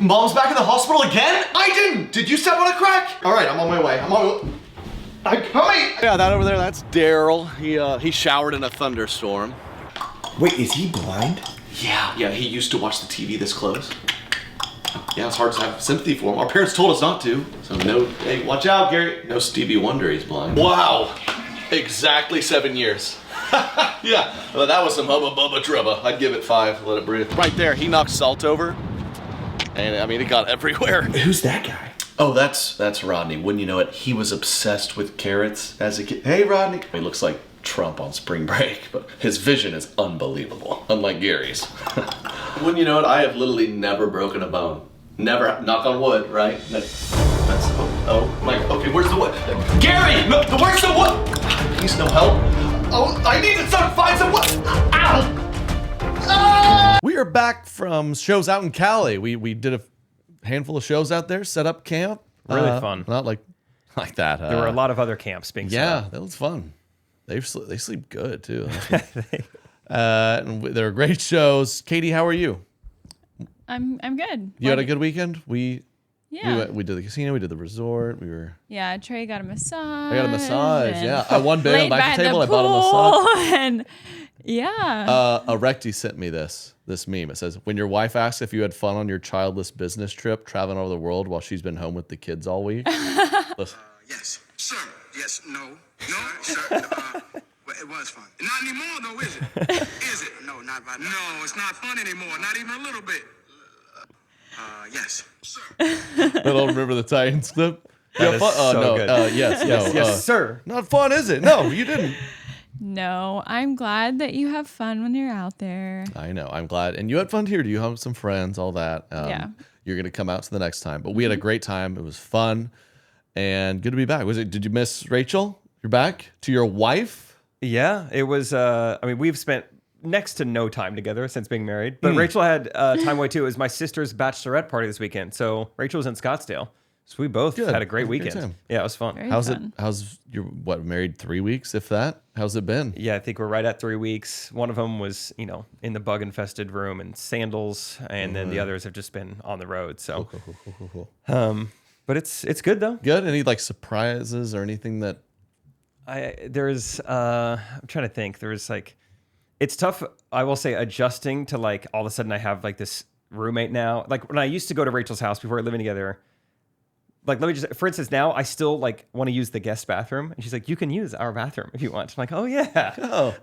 Mom's back in the hospital again? I didn't! Did you step on a crack? All right, I'm on my way. I'm coming! Yeah, that over there, that's Daryl. He showered in a thunderstorm. Wait, is he blind? Yeah, he used to watch the TV this close. Yeah, it's hard to have sympathy for him. Our parents told us not to. So hey, watch out, Gary. No Stevie Wonder, he's blind. Wow, exactly 7 years. Yeah, well, that was some hubba bubba trubba. I'd give it 5, let it breathe. Right there, he knocked salt over. And I mean, it got everywhere. Who's that guy? Oh, that's Rodney. Wouldn't you know it? He was obsessed with carrots as a kid. Hey, Rodney. He looks like Trump on spring break, but his vision is unbelievable, unlike Gary's. Wouldn't you know it? I have literally never broken a bone. Never, knock on wood, right? Okay, where's the wood? Gary, no, where's the wood? Please, no help. Oh, I need to find some wood. Ow! Ah! We are back from shows out in Cali. We did a handful of shows out there, set up camp. Really fun. Not like that. There were a lot of other camps being set up. Yeah, that was fun. They sleep good too. And there were great shows. Katie, how are you? I'm good. You had a good weekend? We did the casino, we did the resort, Yeah, Trey got a massage. I got a massage, yeah. I won bid on the back table, I bought a massage. And yeah. Erecti sent me this meme. It says, when your wife asks if you had fun on your childless business trip traveling over the world while she's been home with the kids all week. Yes, sir. Yes, no, sir. Well, it was fun. Not anymore, though, is it? Is it? No, not right now. No, it's not fun anymore. Not even a little bit. Yes, sir. I don't remember the Titans clip. That is so good. Yes, sir. Not fun, is it? No, you didn't. No, I'm glad that you have fun when you're out there. I know, I'm glad. And you had fun here. Do you have some friends, all that? Yeah. You're going to come out to the next time. But we had a great time. It was fun and good to be back. Did you miss Rachel? You're back to your wife? Yeah, it was, we've spent next to no time together since being married. But Rachel had time away too. It was my sister's bachelorette party this weekend. So Rachel was in Scottsdale. So we both had a great weekend. Yeah, it was fun. How's your married 3 weeks, if that? How's it been? Yeah, I think we're right at 3 weeks. One of them was, in the bug infested room and sandals, and then the others have just been on the road. So, cool. But it's good though. Good. Any surprises or anything that? I'm trying to think. There's it's tough. I will say adjusting to all of a sudden I have this roommate now. When I used to go to Rachel's house before we were living together. Let me just, for instance, now I still want to use the guest bathroom. And she's like, you can use our bathroom if you want. I'm like, oh yeah.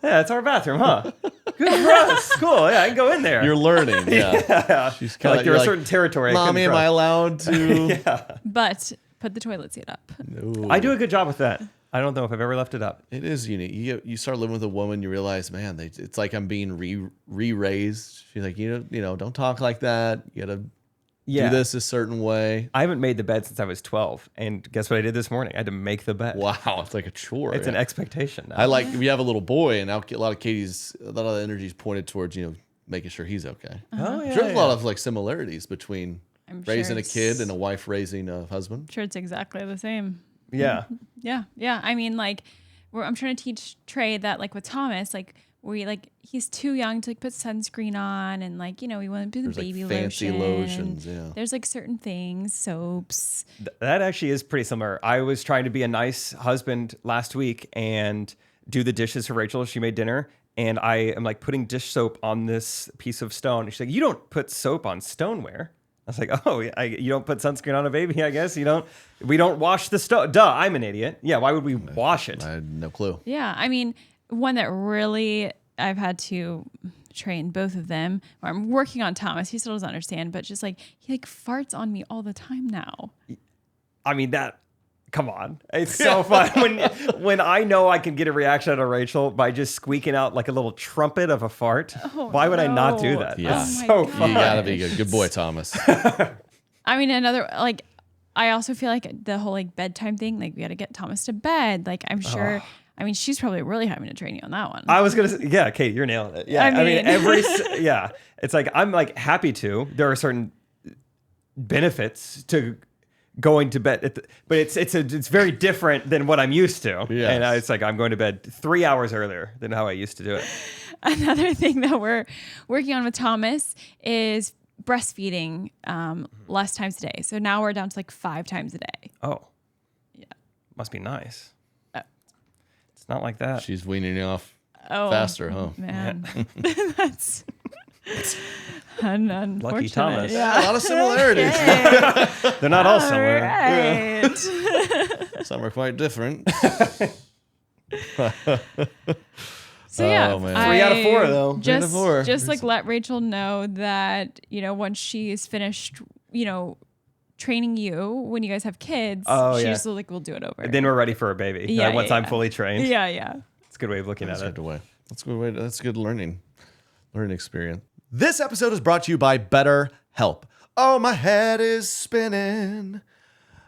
Yeah, it's our bathroom, huh? Good for us. Cool. Yeah, I can go in there. You're learning. Yeah. She's kind of there's a certain territory. Mommy, am I allowed to? Yeah. But put the toilet seat up. No. I do a good job with that. I don't know if I've ever left it up. It is unique. You start living with a woman, you realize, man, it's like I'm being re-raised. She's like, don't talk like that. You gotta do this a certain way. I haven't made the bed since I was 12, and guess what I did this morning? I had to make the bed. Wow, it's like a chore. It's an expectation now. We have a little boy, and now a lot of the energy is pointed towards making sure he's okay. Oh yeah, there's a lot of similarities between raising a kid and a wife raising a husband. I'm sure it's exactly the same. Yeah. Yeah. I mean, I'm trying to teach Trey that, with Thomas, he's too young to put sunscreen on, and we want to do the baby fancy lotions. Yeah. There's certain things, soaps. That actually is pretty similar. I was trying to be a nice husband last week and do the dishes for Rachel. She made dinner, and I am putting dish soap on this piece of stone. And she's like, you don't put soap on stoneware. I was like, oh, you don't put sunscreen on a baby, I guess. We don't wash the stove. Duh, I'm an idiot. Yeah, why would we wash it? I had no clue. Yeah, I mean, one that really I've had to train both of them, or I'm working on Thomas. He still doesn't understand, but just he farts on me all the time now. I mean, come on. It's so fun when I know I can get a reaction out of Rachel by just squeaking out a little trumpet of a fart. Oh, why would I not do that? Yeah. It's so fun. You gotta be good. Good boy, Thomas. I mean, I also feel the whole bedtime thing, we got to get Thomas to bed. I'm sure, I mean, she's probably really having to train you on that one. I was going to say, yeah, Kate, you're nailing it. Yeah. I mean it's I'm happy to. There are certain benefits to going to bed, but it's very different than what I'm used to. Yes. And it's I'm going to bed 3 hours earlier than how I used to do it. Another thing that we're working on with Thomas is breastfeeding less times a day. So now we're down to like 5 times a day. Oh, Yeah. must be nice. It's not like that. She's weaning you off Oh, faster, huh? man. That's unfortunate. Lucky Thomas. A lot of similarities. They're not all similar. Right. Some are quite different. So yeah, Oh, man. 3 out of 4 though. out of 4. Just like let Rachel know that, once she's finished, training you when you guys have kids, Oh, she yeah. just like will do it over. Then we're ready for a baby. Yeah, Once yeah, I'm yeah. fully trained. Yeah. It's a good way of looking That's at a it. good way. That's a good way. That's a good learning experience. This episode is brought to you by BetterHelp. Oh, my head is spinning.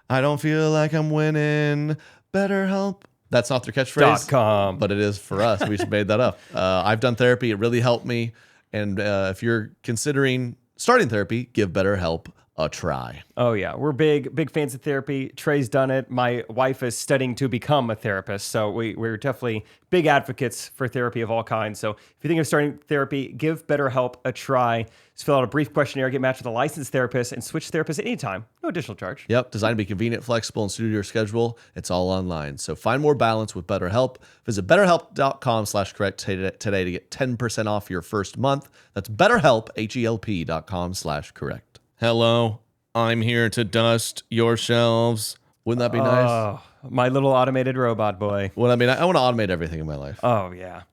I don't feel like I'm winning. BetterHelp. That's not their catchphrase. .com. But it is for us. We just made that up. I've done therapy. It really helped me. And if you're considering starting therapy, give BetterHelp a try. Oh yeah, we're big fans of therapy. Trey's done it. My wife is studying to become a therapist, so we're definitely big advocates for therapy of all kinds. So if you think of starting therapy, give BetterHelp a try. Just fill out a brief questionnaire, get matched with a licensed therapist, and switch therapists at any time. No additional charge. Yep, designed to be convenient, flexible, and suited to your schedule. It's all online. So find more balance with BetterHelp. Visit betterhelp.com/correct today to get 10% off your first month. That's BetterHelp, HELP.com/correct. Hello, I'm here to dust your shelves. Wouldn't that be nice? Oh, my little automated robot boy. Well, I mean, I want to automate everything in my life. Oh yeah.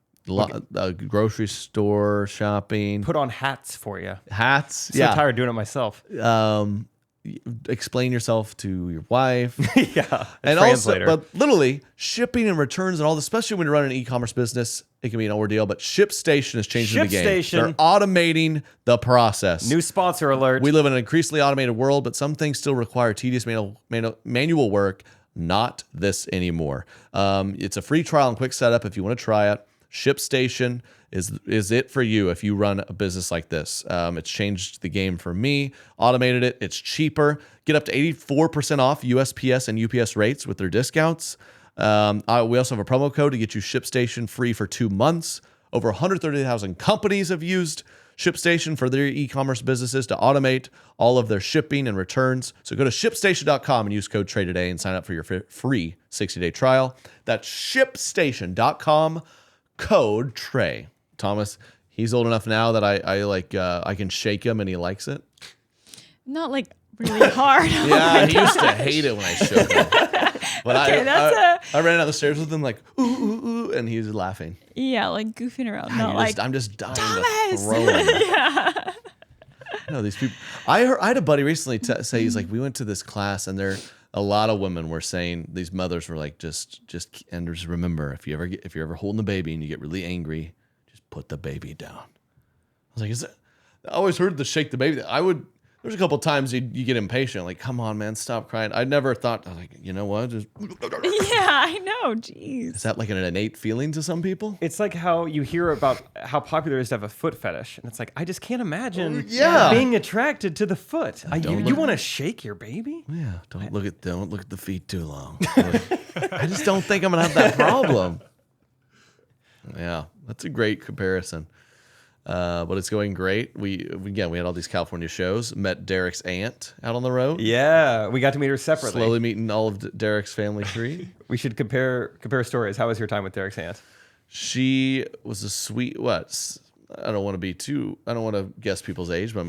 Grocery store, shopping, Put on hats for you. hats. So tired of doing it myself. Explain yourself to your wife. Yeah. And translator. also, but literally, shipping and returns and all this, especially when you're running an e-commerce business, it can be an ordeal. But ShipStation is changing the game. ShipStation. They're automating the process. New sponsor alert. We live in an increasingly automated world, but some things still require tedious manual work. Not this anymore. It's a free trial and quick setup if you want to try it. ShipStation is it for you if you run a business like this. It's changed the game for me, automated it. It's cheaper. Get up to 84% off USPS and UPS rates with their discounts. We also have a promo code to get you ShipStation free for 2 months. Over 130,000 companies have used ShipStation for their e-commerce businesses to automate all of their shipping and returns. So go to ShipStation.com and use code Trey today and sign up for your free 60-day trial. That's ShipStation.com, code Trey. Thomas, he's old enough now that I can shake him and he likes it. Not like really hard. Yeah, he used to hate it when I shook him. But Okay, I ran out the stairs with him like, ooh, ooh, ooh, and he was laughing. Yeah, like goofing around. God, Not like I'm just dying Thomas! to throw him. Yeah. No, these people. I had a buddy recently say he's like, we went to this class and a lot of women were saying, these mothers were like, just remember, if you're ever holding a baby and you get really angry, just put the baby down. I was like, I always heard the shake the baby. There's a couple times you get impatient, like, come on, man, stop crying. I never thought, I was like, you know what? Just Yeah, I know. Jeez. is that like an innate feeling to some people? It's like how you hear about how popular it is to have a foot fetish. And it's like, I just can't imagine yeah. being attracted to the foot. You want to shake your baby? Yeah, don't look at the feet too long. I just don't think I'm gonna have that problem. Yeah, that's a great comparison. But it's going great. We had all these California shows. Met Derek's aunt out on the road. Yeah, we got to meet her separately. Slowly meeting all of Derek's family tree. We should compare stories. How was your time with Derek's aunt? She was a sweet I don't want to guess people's age, but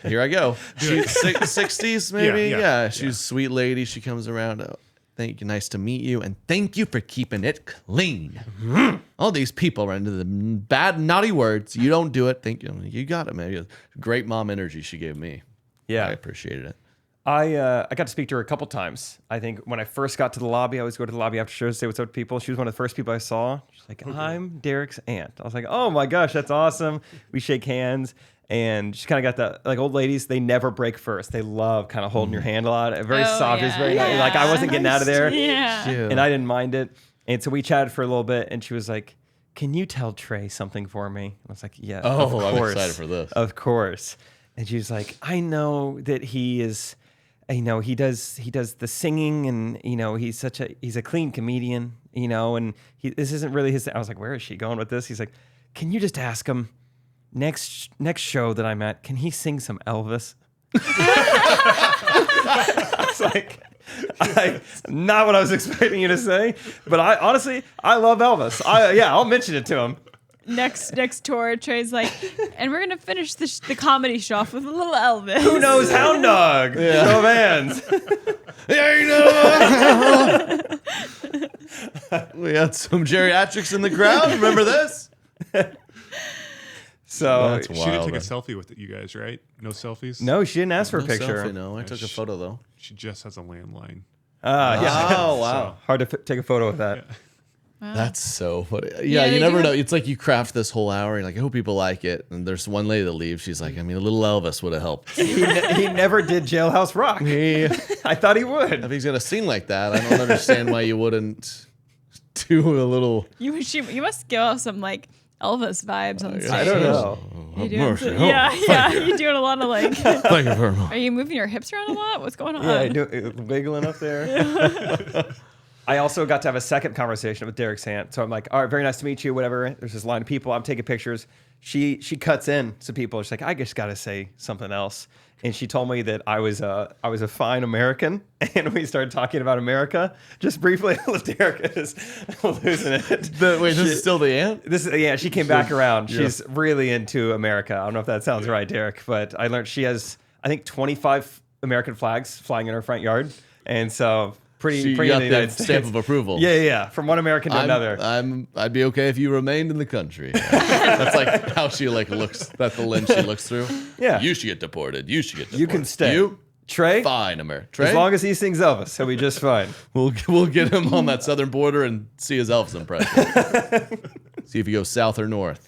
here I go. She's 60s maybe. Yeah, she's a sweet lady. She comes around. Thank you. Nice to meet you. And thank you for keeping it clean. All these people are into the bad, naughty words. You don't do it. Thank you. You got it, man. Great mom energy she gave me. Yeah. I appreciated it. I got to speak to her a couple times. I think when I first got to the lobby, I always go to the lobby after shows to say what's up to people. She was one of the first people I saw. She's like, I'm Derek's aunt. I was like, oh my gosh, that's awesome. We shake hands. And she kind of got that, like old ladies, they never break first. They love kind of holding your hand a lot. Very soft. It was very nice. Like I wasn't getting out of there. Yeah. And I didn't mind it. And so we chatted for a little bit and she was like, can you tell Trey something for me? I was like, yes, of course. I'm excited for this. Of course. And she was like, I know that he is, he does the singing and, he's a clean comedian, and this isn't really his. I was like, where is she going with this? He's like, can you just ask him next show that I'm at, can he sing some Elvis? It's like, not what I was expecting you to say, but I honestly love Elvis. I'll mention it to him. Next tour, Trey's like, and we're gonna finish the comedy show off with a little Elvis. Who knows Hound Dog? Show of hands. We had some geriatrics in the crowd. Remember this? So That's She didn't wild. take a selfie with you guys, right? No selfies? no, she didn't ask for a picture. Selfie, no, I took a photo though. She just has a landline. Yeah. Oh wow. Hard to take a photo with that. That's so funny. Yeah, Yeah, they you never do know. have- It's like you craft this whole hour. You're like, I hope people like it. And there's one lady that leaves. She's like, I mean, a little Elvis would have helped. He never did Jailhouse Rock. I thought he would. If he's gonna sing like that, I don't understand why you wouldn't do a little. You must give off some like Elvis vibes on stage. I don't know. You doing mercy. some- Oh, yeah. You're doing a lot of like. Thank you very much. Are you moving your hips around a lot? What's going on? Yeah, wiggling up there. I also got to have a second conversation with Derek Sant. So I'm like, all right, very nice to meet you, whatever. There's this line of people. I'm taking pictures. She cuts in to people. She's like, I just got to say something else. And she told me that I was a fine American. And we started talking about America. Just briefly, Derek is losing it. Wait, this is still the aunt? She came back around. She's really into America. I don't know if that sounds right, Derek, but I learned she has, I think, 25 American flags flying in her front yard. And so pretty You in got the the United stamp States. of approval. Yeah. From one American to another. I'd be okay if you remained in the country. That's like how she looks. That's the lens she looks through. Yeah. You should get deported. You should get deported. You can stay. You Trey, fine, America. Trey, as long as he sings Elvis, he'll be just fine. we'll get him on that southern border and see his Elvis impression. See if he goes south or north.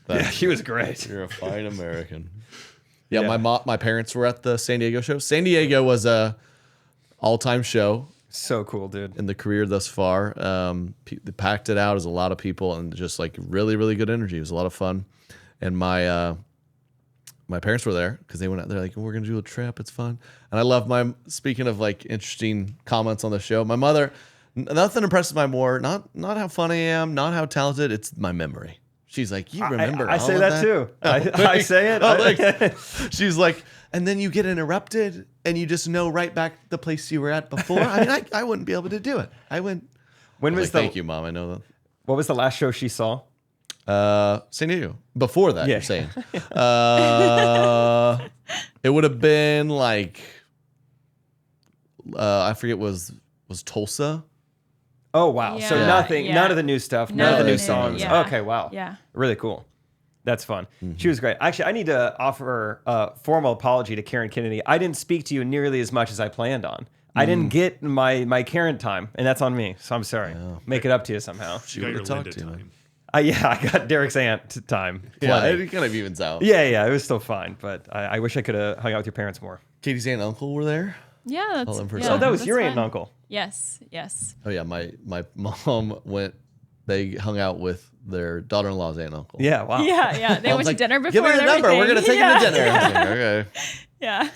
Yeah, she was great. You're a fine American. Yeah, Yeah. my parents were at the San Diego show. San Diego was a all-time show So cool, dude. in the career thus far. They packed it out as a lot of people and just like really, really good energy. It was a lot of fun. And my parents were there because they went out there like, we're going to do a trip. It's fun. And I love speaking of like interesting comments on the show, my mother, nothing impresses my more, not how fun I am, not how talented, it's my memory. She's like, you remember I all say of that too. I say it. Oh, thanks. She's like, and then you get interrupted and you just know right back the place you were at before. I mean, I wouldn't be able to do it. When Like, was thank you, Mom. I know What was the last show she saw? that. San Diego. Before that, Yeah. you're saying. It would have been like, I forget, was Tulsa. Oh wow! So Yeah, nothing, yeah. none of the new stuff, none None of the of new the new, songs. yeah. Okay, wow. Yeah. Really cool. That's fun. She was great. Actually, I need to offer a formal apology to Karen Kennedy. I didn't speak to you nearly as much as I planned on. I didn't get my Karen time, and that's on me. So I'm sorry. Make it up to you somehow. She You got would your have talked Linda to time. I got Derek's aunt time. Yeah, plenty. it kind of evens out. Yeah, it was still fine, but I wish I could have hung out with your parents more. Katie's aunt and uncle were there. Yeah, that's. All in person. Yeah, Oh, that was that's your aunt and fun. uncle. Yes. Oh yeah, my mom went. They hung out with their daughter-in-law's aunt and uncle. Yeah, wow. Yeah. They I went was to like, dinner before. Give me and the number. We're gonna take everything. him to dinner. I was like, okay. Yeah.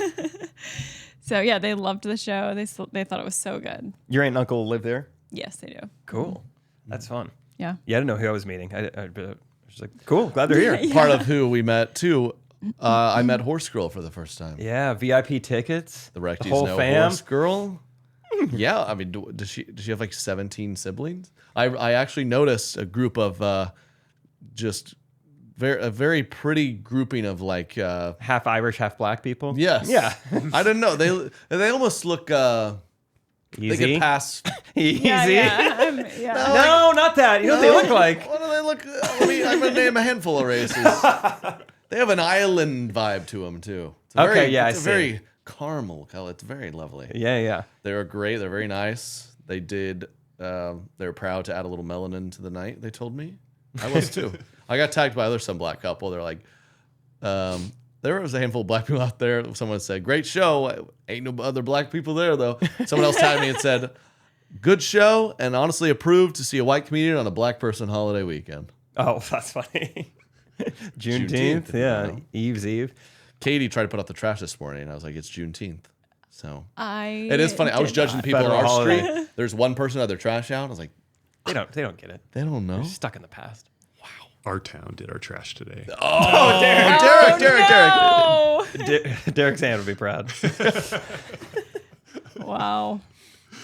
So yeah, they loved the show. They thought it was so good. Your aunt and uncle live there? Yes, they do. Cool. That's fun. Yeah. Yeah, I didn't know who I was meeting. I was just like, cool, glad they're here. Part of who we met too. I met Horse Girl for the first time. Yeah, VIP tickets. The Recties whole know fam. Horse Girl. Yeah, I mean, does she have like 17 siblings? I actually noticed a group of just a very pretty grouping of like Half Irish, half black people. yes. Yeah. I don't know. They almost look they Easy. could pass. Easy. Yeah. Yeah. No, not that. You know what they look like? What do they look? I mean, I'm gonna name a handful of races. They have an island vibe to them too. It's a Okay, very, yeah, it's I a see. very caramel color. It's very lovely. Yeah. They were great. They're very nice. They did. They were proud to add a little melanin to the night. They told me. I was too. I got tagged by some black couple. They're like, there was a handful of black people out there. Someone said, "Great show." Ain't no other black people there though. Someone else tagged me and said, "Good show," and honestly approved to see a white comedian on a black person holiday weekend. Oh, that's funny. Juneteenth. Juneteenth, Yeah. you know. Eve's Eve. Katie tried to put out the trash this morning, and I was like, "It's Juneteenth." So It is funny. I was did judging not. people on Federal our holiday. street. There's one person had their trash out. I was like, They don't get it. they don't know. They're stuck in the past. Our town did our trash today. Oh, Derek. Derek's hand would be proud. Wow.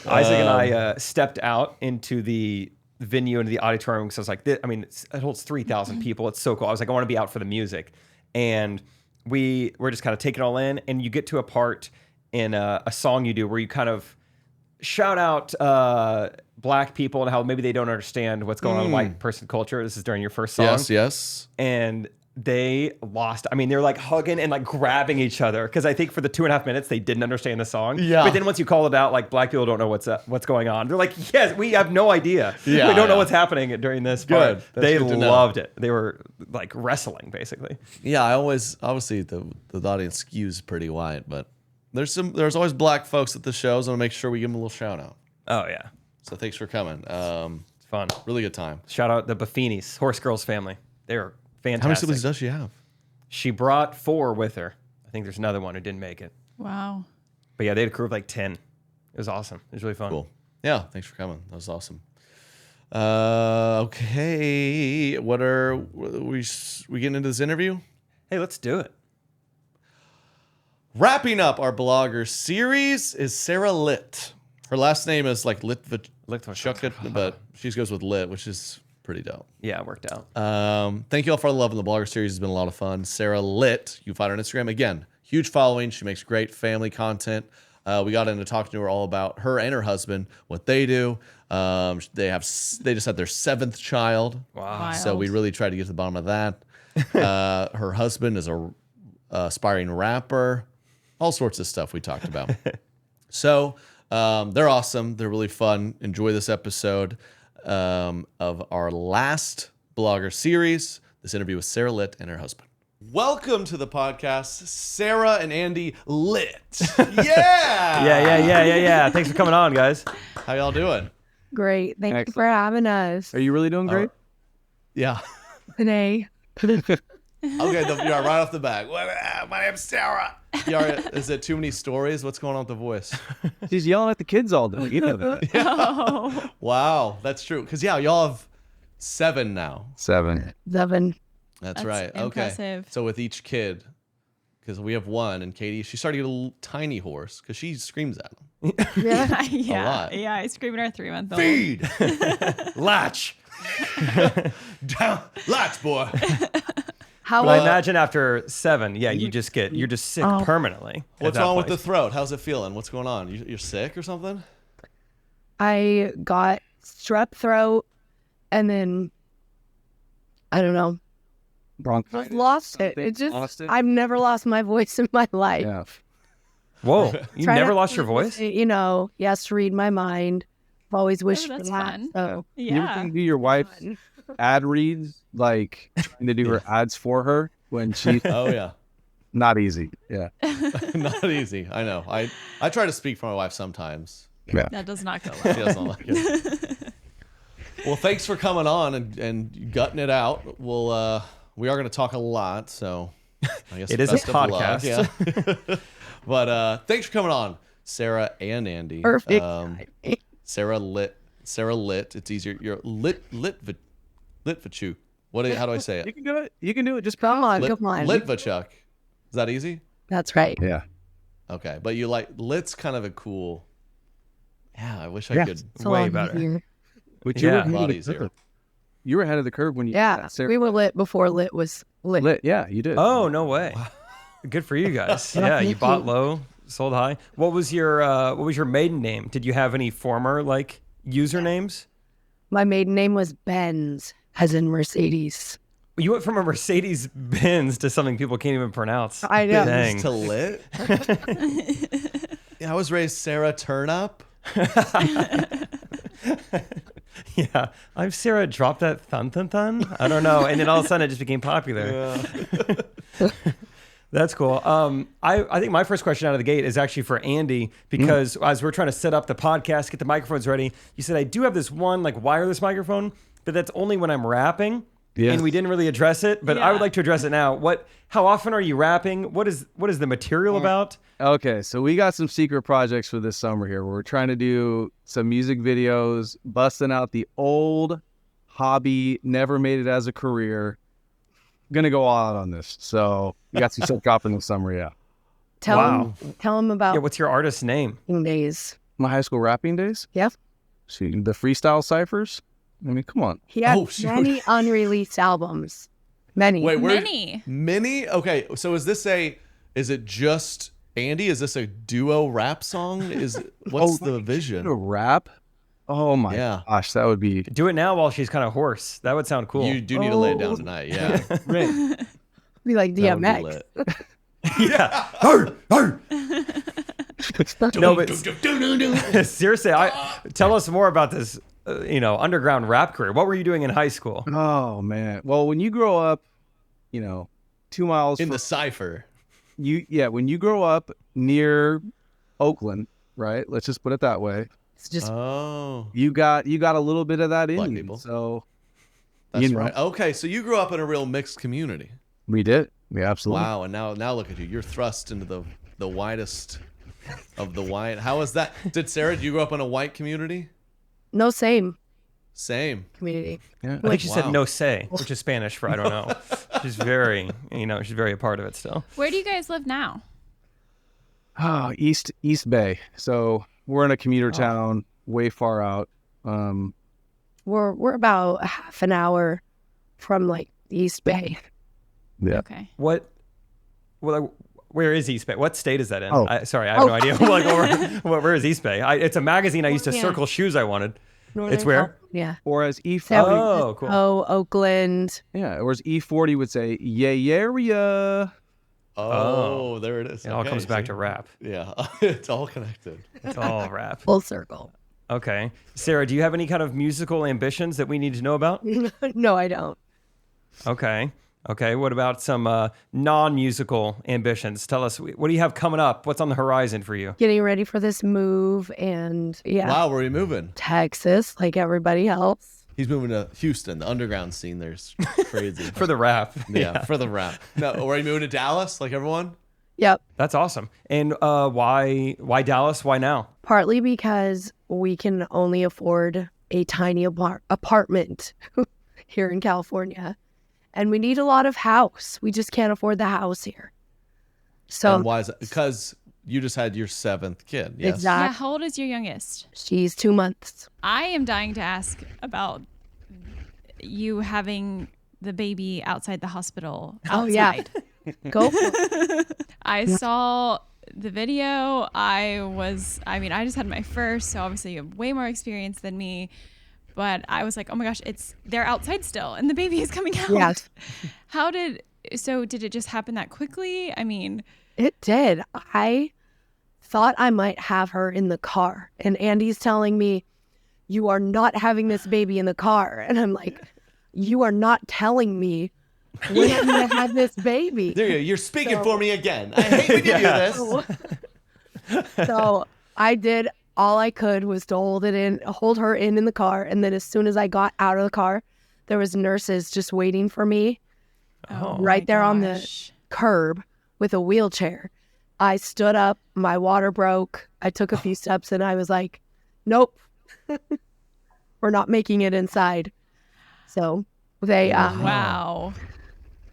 Isaac and I stepped out into the venue, into the auditorium, because I was like, it holds 3,000 people. It's so cool. I was like, I want to be out for the music. And we're just kind of taking it all in. And you get to a part in a song you do where you kind of shout out black people and how maybe they don't understand what's going on in white person culture. This is during your first song. Yes. And they lost. They're like hugging and like grabbing each other because I think for the 2.5 minutes they didn't understand the song. Yeah. But then once you call it out, like black people don't know what's going on. They're like, yes, we have no idea. Yeah, we don't know what's happening during this part. Good. That's They good to know. loved it. They were like wrestling basically. Yeah, I always obviously the audience skews pretty white, but there's always black folks at the shows. I want to make sure we give them a little shout out. Oh yeah, So thanks for coming. it's fun. Really good time. Shout out the Buffinis, Horse Girls family. They were fantastic. How many siblings does she have? She brought 4 with her. I think there's another one who didn't make it. Wow. But yeah, they had a crew of like 10. It was awesome. It was really fun. Cool. Yeah, thanks for coming. That was awesome. Okay, what are we getting into this interview? Hey, let's do it. Wrapping up our blogger series is Sarah Litt. Her last name is like Litvachuk, but she goes with Lit, which is pretty dope. Yeah, it worked out. Thank you all for loving the blogger series. It's been a lot of fun. Sarah Litt, you can find her on Instagram. Again, huge following. She makes great family content. We got into talking to her all about her and her husband, what they do. They just had their 7th child. Wow. So we really tried to get to the bottom of that. Her husband is a aspiring rapper. All sorts of stuff we talked about. So they're awesome. They're really fun. Enjoy this episode of our last blogger series. This interview with Sarah Litt and her husband. Welcome to the podcast, Sarah and Andy Litt. Yeah. Yeah. Thanks for coming on, guys. How y'all doing? Great. Thank you for having us Are you really doing great? Yeah. today. Okay, you're right off the bat. My name's Sarah. Is it too many stories? What's going on with the voice? She's yelling at the kids all day. You know that. Oh. Wow, that's true. Because, y'all have 7 now. 7. Seven. That's That's right. impressive. Okay. So with each kid, because we have 1, and Katie, she started to get a little tiny horse because she screams at him. Yeah. lot. Yeah, I scream at our 3-month-old. Feed! Latch. Down! Latch, boy! How But I old? imagine after 7, you're just sick permanently. at What's that wrong with the point. throat? How's it feeling? What's going on? You're sick or something? I got strep throat, and then I don't know. Bronchitis. Lost it. It just. I've never lost my voice in my life. Yeah. Whoa, you Try never to- lost your voice? Yes, read my mind. I've always wished for that's that. fun. So You ever Yeah. think do your wife ad reads, like trying to do her ads for her when she's Oh, yeah. not easy. Yeah. Not easy. I know. I try to speak for my wife sometimes. That does not go well. She doesn't like it. Well, thanks for coming on and gutting it out. We are going to talk a lot, so I guess It is a best of luck. podcast. Yeah. But thanks for coming on, Sarah and Andy. perfect. Sarah Litt. It's easier. You're Litvachuk. How do I say You it? can do it. You can do it. Just Come on, Lit- come on. Litvachuk. Is that easy? That's right. Yeah. Okay, but you like Lit's kind of a cool. Yeah, I wish I Yeah. could. It's a Way lot better. easier. But Yeah. you were A ahead lot of the easier. curve. You were ahead of the curve when you Yeah, Sarah, we were lit before lit was lit. lit. Yeah, you did. Oh, no way. Good for you guys. Yeah, you thank bought you. low, sold high. What was your maiden name? Did you have any former like usernames? My maiden name was Benz, as in Mercedes. You went from a Mercedes Benz to something people can't even pronounce. I know. Dang. To Lit. Yeah, I was raised Sarah Turnup. Yeah, I'm Sarah. Drop that thun thun thun. I don't know, and then all of a sudden it just became popular. That's cool. I think my first question out of the gate is actually for Andy because as we're trying to set up the podcast, get the microphones ready, you said I do have this one like wireless microphone, but that's only when I'm rapping. Yes. And we didn't really address it, but I would Yeah. like to address it now. How often are you rapping? What is the material about? Okay, so we got some secret projects for this summer here. Where we're trying to do some music videos, busting out the old hobby, never made it as a career. Gonna go all out on this. So you got some self-confidence summary, yeah. Wow. Tell him about Yeah, what's your artist's name? days. My high school rapping days. Yep. See, the freestyle ciphers. I mean, come on. He had Oh, shoot. many unreleased albums. Many. Wait, where? Many. Many? Okay, so is it just Andy? Is this a duo rap song? What's the To vision? rap? Oh my Yeah. gosh, that would be Do it now while she's kind of hoarse. That would sound cool. You do need to lay it down tonight, yeah. Be like That would be DMX. lit. yeah. No, but seriously, tell us more about this, underground rap career. What were you doing in high school? Oh man. Well, when you grow up, 2 miles In from the cipher. when you grow up near Oakland, right? Let's just put it that way. It's just Oh. You got a little bit of that in Black you. people. So That's right. Okay, so you grew up in a real mixed community. we did. We absolutely. Wow, and now look at you. You're thrust into the widest of the white. How is that? Did you grow up in a white community? no same Same. community. I think she said Wow. no say, which is Spanish for I don't know. She's very, she's very a part of it still. Where do you guys live now? Oh, East Bay. So we're in a commuter town, way far out. We're about half an hour from like East Bay. Yeah. Okay. Where is East Bay? What state is that in? Oh. Sorry, I have no idea. Where is East Bay? It's a magazine I used to circle shoes I wanted. It's where? Yeah. Or as Oh, cool. Oakland. Yeah, or as E40 would say, area. Oh, there it is. It all Okay, comes back see? to rap. Yeah, it's all connected. It's all rap. Full circle. Okay. Sarah, do you have any kind of musical ambitions that we need to know about? No, I don't. Okay. What about some non-musical ambitions? Tell us, what do you have coming up? What's on the horizon for you? Getting ready for this move and Wow, where are you moving? Texas, like everybody else. He's moving to Houston. The underground scene there's crazy. For the rap. yeah, for the rap. No, or are you moving to Dallas like everyone? Yep. That's awesome. And why Dallas? Why now? Partly because we can only afford a tiny apartment here in California. And we need a lot of house. We just can't afford the house here. So And why is that? Because you just had your 7th kid. Yes. Exactly. Yeah, how old is your youngest? She's 2 months. I am dying to ask about you having the baby outside the hospital. Oh, yeah. outside. Go for it. I saw the video. I just had my first, so obviously you have way more experience than me. But I was like, oh my gosh, they're outside still and the baby is coming out. Yes. Did it just happen that quickly? I mean, It did. I thought I might have her in the car. And Andy's telling me, you are not having this baby in the car. And I'm like, you are not telling me when I'm going to have this baby. There you go. You're speaking for me again. I hate when you do this. So I did all I could was to hold her in the car. And then as soon as I got out of the car, there was nurses just waiting for me right there on the curb with a wheelchair. I stood up, my water broke. I took a few steps and I was like, nope, we're not making it inside. So they, wow.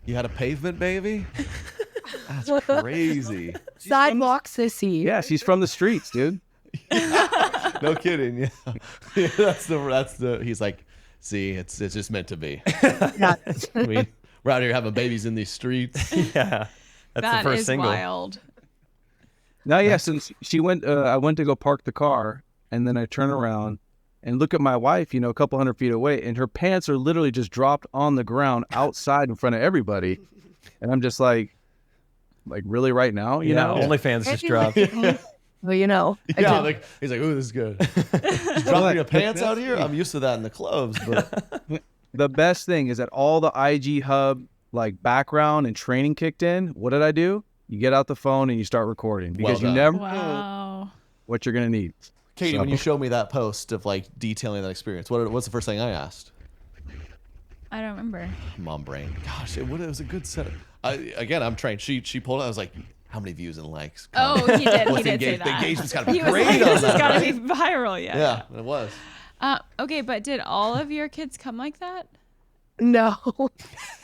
You had a pavement baby? That's crazy. sidewalk sissy. Yeah, she's from the streets, dude. No kidding. Yeah. That's the he's like, see, it's just meant to be. Yeah. We're out here having babies in these streets. Yeah. That's That the first is single. wild. Now, yeah, since she went, I went to go park the car, and then I turn around and look at my wife, a couple hundred feet away, and her pants are literally just dropped on the ground outside in front of everybody. And I'm just like really right now, you know? OnlyFans just dropped. Well, Yeah, he's like, ooh, this is good. Just dropping your pants out here? I'm used to that in the clubs, but The best thing is that all the IG Hub background and training kicked in. What did I do? You get out the phone and you start recording because Well you done. never know Wow. what you're gonna need. Katie, when you showed me that post of detailing that experience, what's the first thing I asked? I don't remember. Mom brain. Gosh, it was a good set. I'm trained. She pulled it. I was like, how many views and likes? Oh, he did. He What's did say the that. engagement's got to be He was great like, on this has that, got to right? be viral. Yeah. Yeah, it was. Okay, but did all of your kids come like that? No.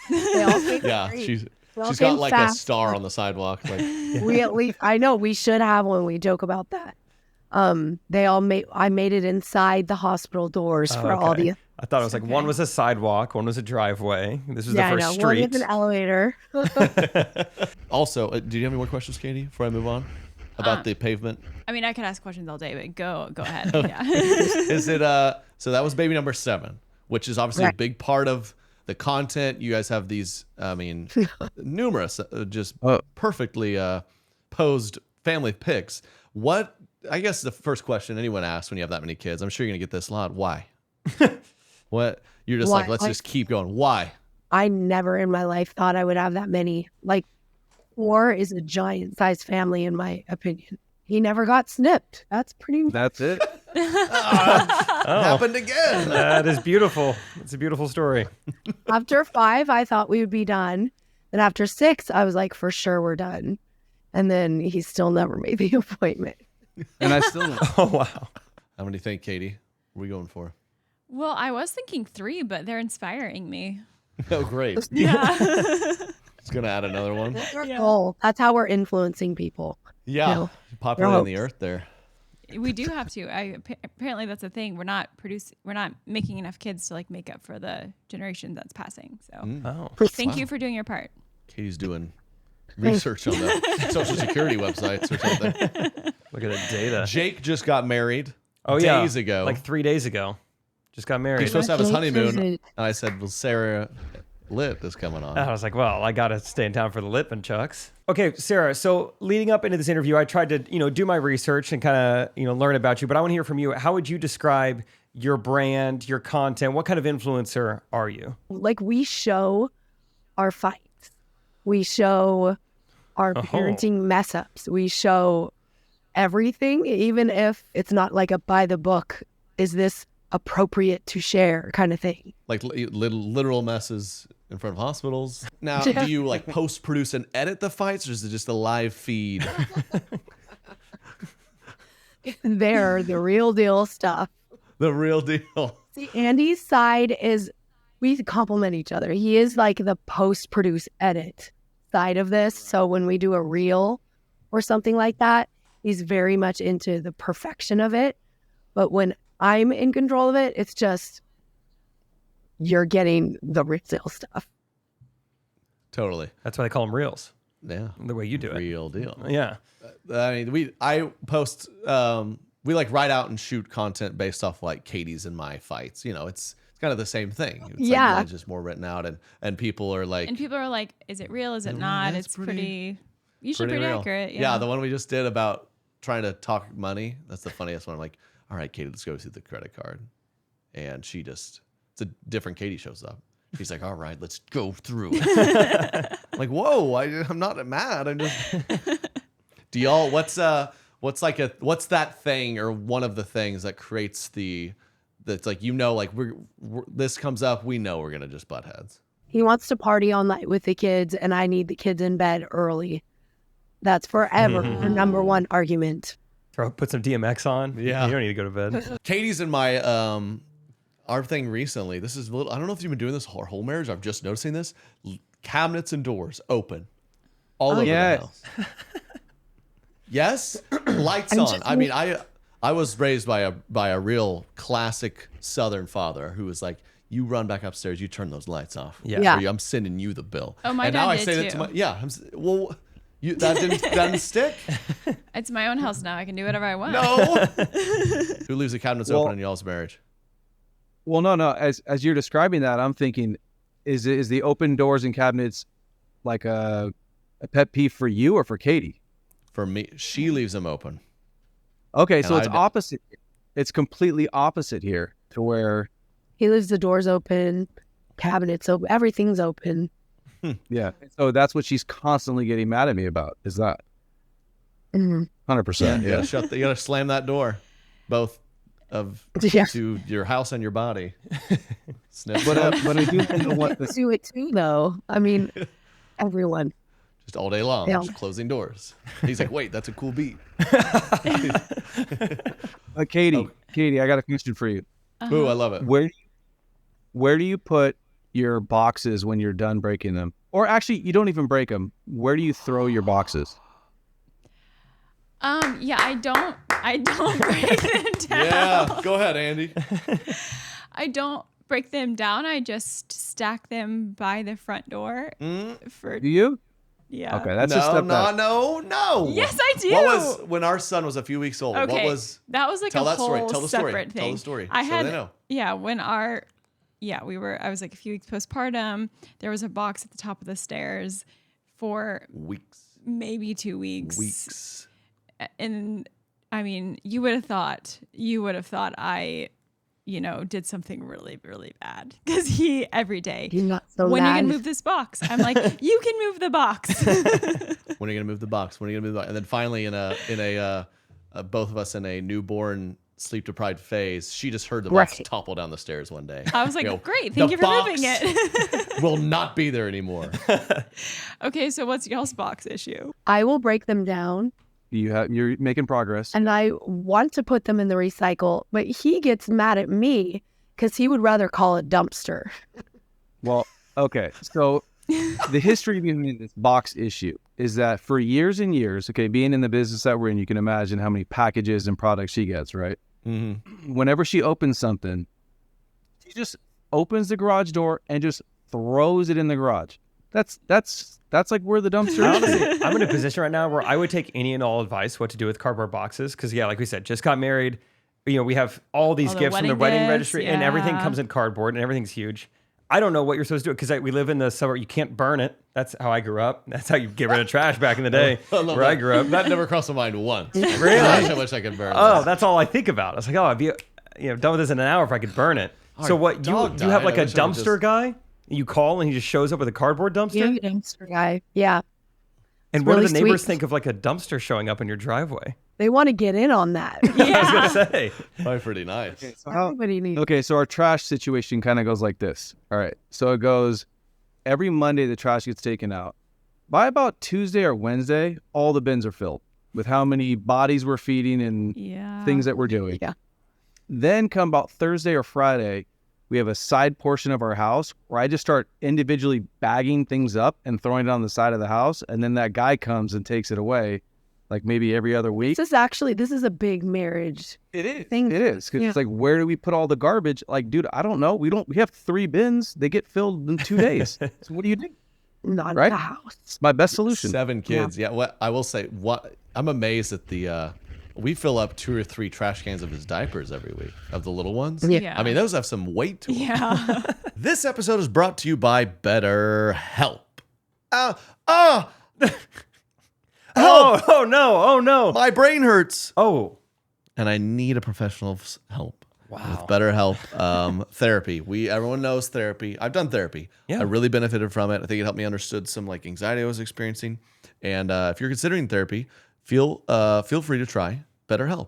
They all came Yeah, great. she's They all she's got came like a fast. star on the sidewalk. Like, We at least, I know we should have one. We joke about that. I made it inside the hospital doors for all the. I thought it was like one was a sidewalk, one was a driveway. This was the I first know. street. One with an elevator. also, do you have any more questions, Katie, before I move on about the pavement? I mean, I could ask questions all day, but go ahead. Yeah. Is it so that was baby number 7, which is obviously a big part of the content. You guys have these, I mean, numerous just perfectly posed family pics. What, I guess the first question anyone asks when you have that many kids, I'm sure you're gonna get this a lot. Why? What? You're just Why? like, let's just keep going. Why? I never in my life thought I would have that many. Like 4 is a giant sized family in my opinion. He never got snipped. That's pretty. That's it. Happened again. That is beautiful. It's a beautiful story. After 5, I thought we would be done. Then after 6, I was like, for sure we're done. And then he still never made the appointment. And I still Oh, wow. How many think, Katie? What are we going for? Well, I was thinking 3, but they're inspiring me. Oh, great. Yeah. It's gonna add another one. That's our goal. That's how we're influencing people. Yeah, No. populating the earth there. We do have to. Apparently that's a thing. We're not making enough kids to like make up for the generation that's passing. So Oh. thank you for doing your part. Katie's doing research on the Social Security websites or something. Look at the data. Jake just got married days ago. Like 3 days ago. Just got married. He's supposed to have his honeymoon. Congratulations. And I said, well, Sarah Lit is coming on. I was like, well, I got to stay in town for the lip and chucks. Okay, Sarah, so leading up into this interview, I tried to, do my research and kind of, learn about you, but I want to hear from you. How would you describe your brand, your content? What kind of influencer are you? Like we show our fights. We show our parenting mess ups. We show everything, even if it's not like a by the book. Is this appropriate to share kind of thing? Like literal messes in front of hospitals. Now, do you like post-produce and edit the fights, or is it just a live feed? They're the real deal stuff. The real deal. See, Andy's side is we complement each other. He is like the post-produce edit side of this. So when we do a reel or something like that, he's very much into the perfection of it. But when I'm in control of it, it's just you're getting the real stuff. Totally. That's why they call them reels. Yeah. The way you do it. Real deal. Yeah. I mean, I post, we like write out and shoot content based off like Katie's and my fights. It's kind of the same thing. It's Yeah. like, mine's just more written out, and people are like, is it real? Is it not? that's It's usually pretty real. accurate. Yeah, the one we just did about trying to talk money. That's the funniest one. I'm like, all right, Katie, let's go through the credit card. And it's a different Katie shows up. She's like, all right, let's go through it. I'm like, whoa, I'm not mad. I'm just, do y'all, what's that thing or one of the things that creates that's like, like we're this comes up, we know we're going to just butt heads. He wants to party all night with the kids, and I need the kids in bed early. That's forever our number one argument. Put some DMX on. Yeah. You don't need to go to bed. Katie's in my our thing recently. This is a little, I don't know if you've been doing this our whole marriage. I'm just noticing this. Cabinets and doors open all over the house. Yes, lights on. I mean, I was raised by a real classic Southern father who was like, you run back upstairs, you turn those lights off. Yeah. Or I'm sending you the bill. Oh, my and dad now I did say too. that to my that didn't stick. It's my own house now. I can do whatever I want. No. Who leaves the cabinets open in y'all's marriage? Well, no. As you're describing that, I'm thinking, is the open doors and cabinets like a pet peeve for you or for Katie? For me, she leaves them open. Okay, so And it's opposite. It's completely opposite here to where. He leaves the doors open, cabinets open, everything's open. Yeah. So that's what she's constantly getting mad at me about. Is that? 100%. Yeah. You gotta slam that door, both Yeah. to your house and your body. Snip. But I do know what the Do it too, though. I mean, everyone. Just all day long, Yeah. just closing doors. He's like, wait, that's a cool beat. Katie, I got a question for you. Ooh, I love it. Where do you put your boxes when you're done breaking them? Or actually, you don't even break them. Where do you throw your boxes? Yeah, I don't break them down. Yeah, go ahead, Andy. I don't break them down. I just stack them by the front door. Do you? Yeah. Okay, that's a step back. No. Yes, I do. What was when our son was a few weeks old? Okay, What was that was like tell a that story. whole Tell the story. separate thing. Tell the story. I so had they know. when I was like a few weeks postpartum. There was a box at the top of the stairs for Weeks. maybe 2 weeks. And I mean, you would have thought I, did something really, really bad because he every day. You're not so when are you mad. gonna move this box? I'm like, you can move the box. When are you gonna move the box? When are you gonna move the box? And then finally, in a both of us in a newborn sleep deprived phase, she just heard the box topple down the stairs one day. I was like, You know, great, thank "The you for box moving it. will not be there anymore. Okay, so what's y'all's box issue? I will break them down, You're making progress. and I want to put them in the recycle, but he gets mad at me because he would rather call it dumpster. Well, okay. So the history behind this box issue is that for years and years, okay, being in the business that we're in, you can imagine how many packages and products she gets, right? Mm-hmm. Whenever she opens something, she just opens the garage door and just throws it in the garage. That's like where the dumpster is. Honestly, I'm in a position right now where I would take any and all advice what to do with cardboard boxes. Because yeah, like we said, just got married. We have all these All the gifts from the wedding wedding gifts, registry, and everything yeah. comes in cardboard, and everything's huge. I don't know what you're supposed to do because we live in the suburb. You can't burn it. That's how I grew up. That's how you get rid of trash back in the day where I grew up. That never crossed my mind once. Really? That's how much I could burn. Oh, that's all I think about. I was like, oh, I'd be done with this in an hour if I could burn it. So what you dog have like died. a I wish I could dumpster just- guy? You call and he just shows up with a cardboard dumpster? You're the dumpster guy. Yeah. And It's what do really the neighbors sweet. think of like a dumpster showing up in your driveway? They want to get in on that. I was gonna say. Probably pretty nice. Everybody needs. Okay, so our trash situation kind of goes like this. All right, so it goes every Monday the trash gets taken out. By about Tuesday or Wednesday, all the bins are filled with how many bodies we're feeding and things that we're doing. Yeah. Then come about Thursday or Friday, we have a side portion of our house where I just start individually bagging things up and throwing it on the side of the house. And then that guy comes and takes it away like maybe every other week. This is a big marriage. It is. thing. It is. 'Cause Yeah. it's like, where do we put all the garbage? Like, dude, I don't know. We have 3 bins. They get filled in 2 days. So what do you do? Not Right? the house. It's my best solution. 7 kids. Yeah. What I will say, I'm amazed at the. We fill up 2 or 3 trash cans of his diapers every week of the little ones. Yeah. I mean, those have some weight to them. Yeah. This episode is brought to you by BetterHelp. Oh no. My brain hurts. Oh. And I need a professional's help. Wow. With BetterHelp, therapy. Everyone knows therapy. I've done therapy. Yeah. I really benefited from it. I think it helped me understood some like anxiety I was experiencing. And if you're considering therapy, feel free to try BetterHelp.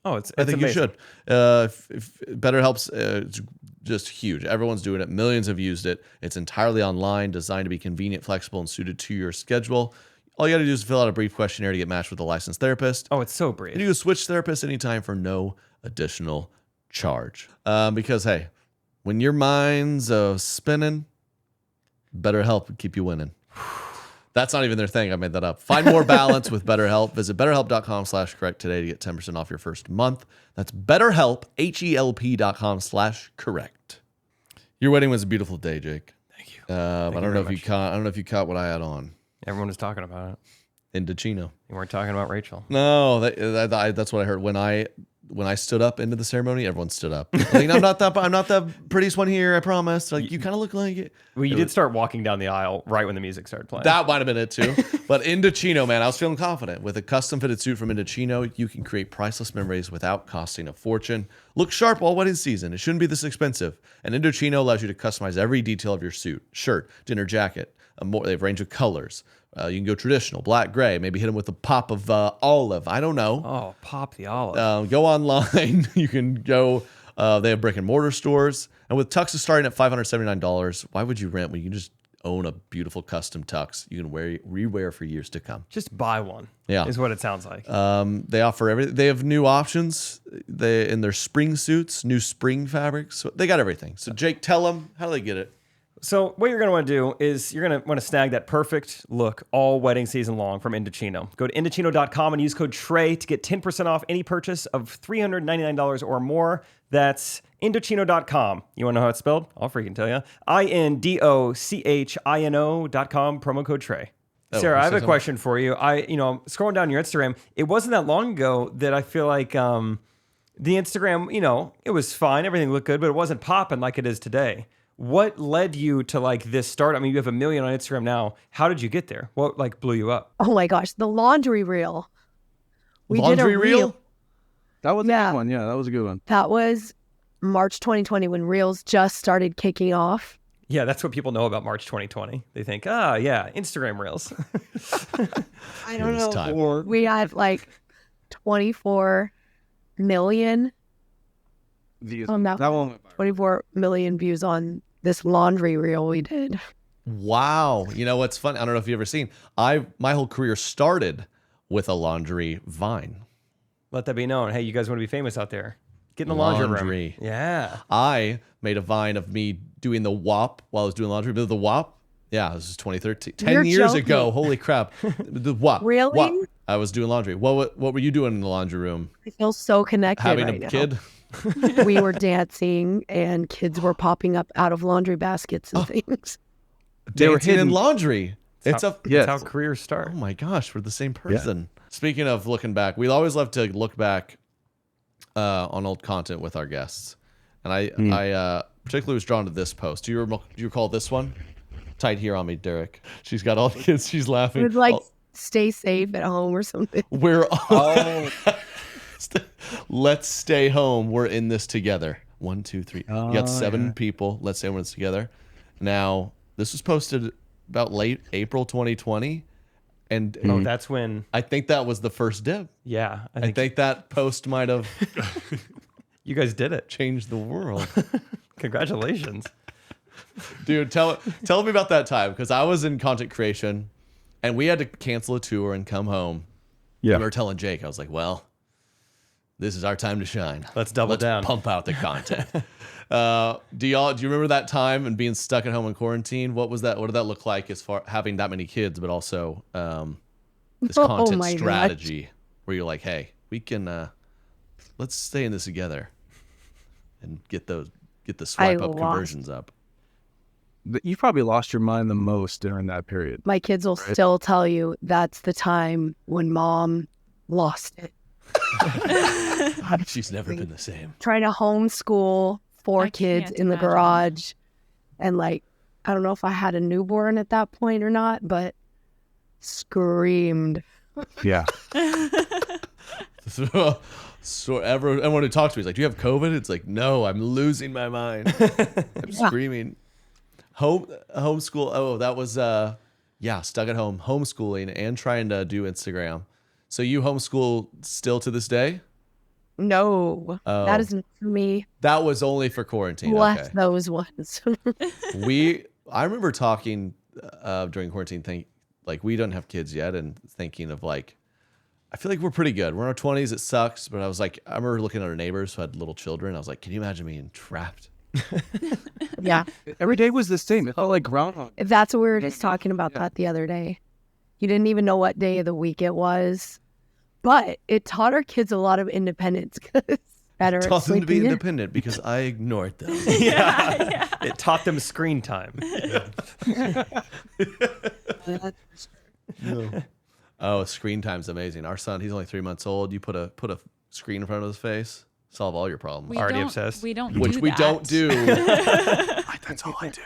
Oh, it's I think amazing. you should. If BetterHelp's it's just huge. Everyone's doing it. Millions have used it. It's entirely online, designed to be convenient, flexible, and suited to your schedule. All you got to do is fill out a brief questionnaire to get matched with a licensed therapist. Oh, it's so And brief. you can switch therapists anytime for no additional charge. Because, hey, when your mind's spinning, BetterHelp would keep you winning. That's not even their thing. I made that up. Find more balance with BetterHelp. Visit BetterHelp.com/correct today to get 10% off your first month. That's BetterHelp, HELP.com/correct. Your wedding was a beautiful day, Jake. Thank you. I don't know if you caught what I had on. Everyone was talking about it. Indochino. You weren't talking about Rachel. No, that's what I heard when I stood up into the ceremony. Everyone stood up. Like, I'm not the prettiest one here. I promise. Like, you kind of look like it. Well, you did start walking down the aisle right when the music started playing. That might have been it too. But Indochino, man, I was feeling confident. With a custom fitted suit from Indochino, you can create priceless memories without costing a fortune. Look sharp all wedding season. It shouldn't be this expensive. And Indochino allows you to customize every detail of your suit, shirt, dinner jacket. They have a range of colors. You can go traditional, black, gray. Maybe hit them with a pop of olive. I don't know. Oh, pop the olive. Go online. You can go. They have brick and mortar stores. And with tuxes starting at $579, why would you rent when you can just own a beautiful custom tux you can rewear for years to come. Just buy one. Yeah. Is what it sounds like. They offer everything. They have new options. In their spring suits, new spring fabrics. So they got everything. So Jake, tell them, how do they get it? So what you're going to want to do is you're going to want to snag that perfect look all wedding season long from Indochino. Go to Indochino.com and use code TREY to get 10% off any purchase of $399 or more. That's Indochino.com. You want to know how it's spelled? I'll freaking tell you. INDOCHINO.com, promo code TREY. Sarah, I have a question for you. Scrolling down your Instagram, it wasn't that long ago that I feel like the Instagram, it was fine. Everything looked good, but it wasn't popping like it is today. What led you to like this start? I mean, you have 1 million on Instagram now. How did you get there? What like blew you up? Oh my gosh, the laundry reel. We did a Laundry reel? That was a good one. Yeah, that was a good one. That was March 2020 when reels just started kicking off. Yeah, that's what people know about March 2020. They think, Instagram reels. I don't know. We had like 24 million Views. on that one. 24 million views on this laundry reel we did. Wow. You know what's funny? I don't know if you've ever seen. My whole career started with a laundry vine. Let that be known. Hey, you guys want to be famous out there? Get in the laundry room. Yeah. I made a vine of me doing the WAP while I was doing laundry. The WAP? Yeah, this is 2013. 10 You're years joking. ago. Holy crap. The WAP. Really? WAP. I was doing laundry. What were you doing in the laundry room? I feel so connected Having right a now. kid? We were dancing and kids were popping up out of laundry baskets and things. They were Dancing in hidden. laundry. It's a That's how careers start. Oh my gosh, we're the same person. Speaking of looking back, we always love to look back on old content with our guests. And I particularly was drawn to this post. Do you recall this one? Tight here on me, Derek. She's got all the kids. She's laughing. It was like stay safe at home or something. We're all let's stay home. We're in this together. 1, 2, 3. You got 7 people. Let's say we're in this together. Now, this was posted about late April 2020. And That's when. I think that was the first dip. Yeah. I think that post might have you guys did it. changed the world. Congratulations. Dude, tell me about that time, because I was in content creation and we had to cancel a tour and come home. Yeah. And we were telling Jake, I was like, well, this is our time to shine. Let's double down. Pump out the content. Do you remember that time and being stuck at home in quarantine? What was that? What did that look like as far having that many kids, but also this content my strategy where you're like, hey, we can let's stay in this together and get the swipe up conversions up. You probably lost your mind the most during that period. My kids will still tell you that's the time when mom lost it. She's never been the same. Trying to homeschool 4 I kids can't in the imagine. garage. And like, I don't know if I had a newborn at that point or not, but screamed. Yeah. So everyone who talks to me is like, do you have COVID? It's like, no, I'm losing my mind. I'm screaming. Homeschool. Oh, that was stuck at home, homeschooling and trying to do Instagram. So you homeschool still to this day? No, that isn't for me. That was only for quarantine. Bless Okay. those ones. I remember talking during quarantine, like we don't have kids yet, and thinking of like, I feel like we're pretty good. We're in our 20s. It sucks, but I was like, I remember looking at our neighbors who had little children. I was like, can you imagine being trapped? Yeah. Every day was the same. It felt like Groundhog. That's what we were just talking about that the other day. You didn't even know what day of the week it was. But it taught our kids a lot of independence. Better at Taught them to be sleeping in. independent because I ignored them. Yeah. It taught them screen time. Oh, screen time's amazing. Our son, he's only 3 months old. You put a screen in front of his face, solve all your problems. Already obsessed. We don't Which do we that. don't do. That's all I do.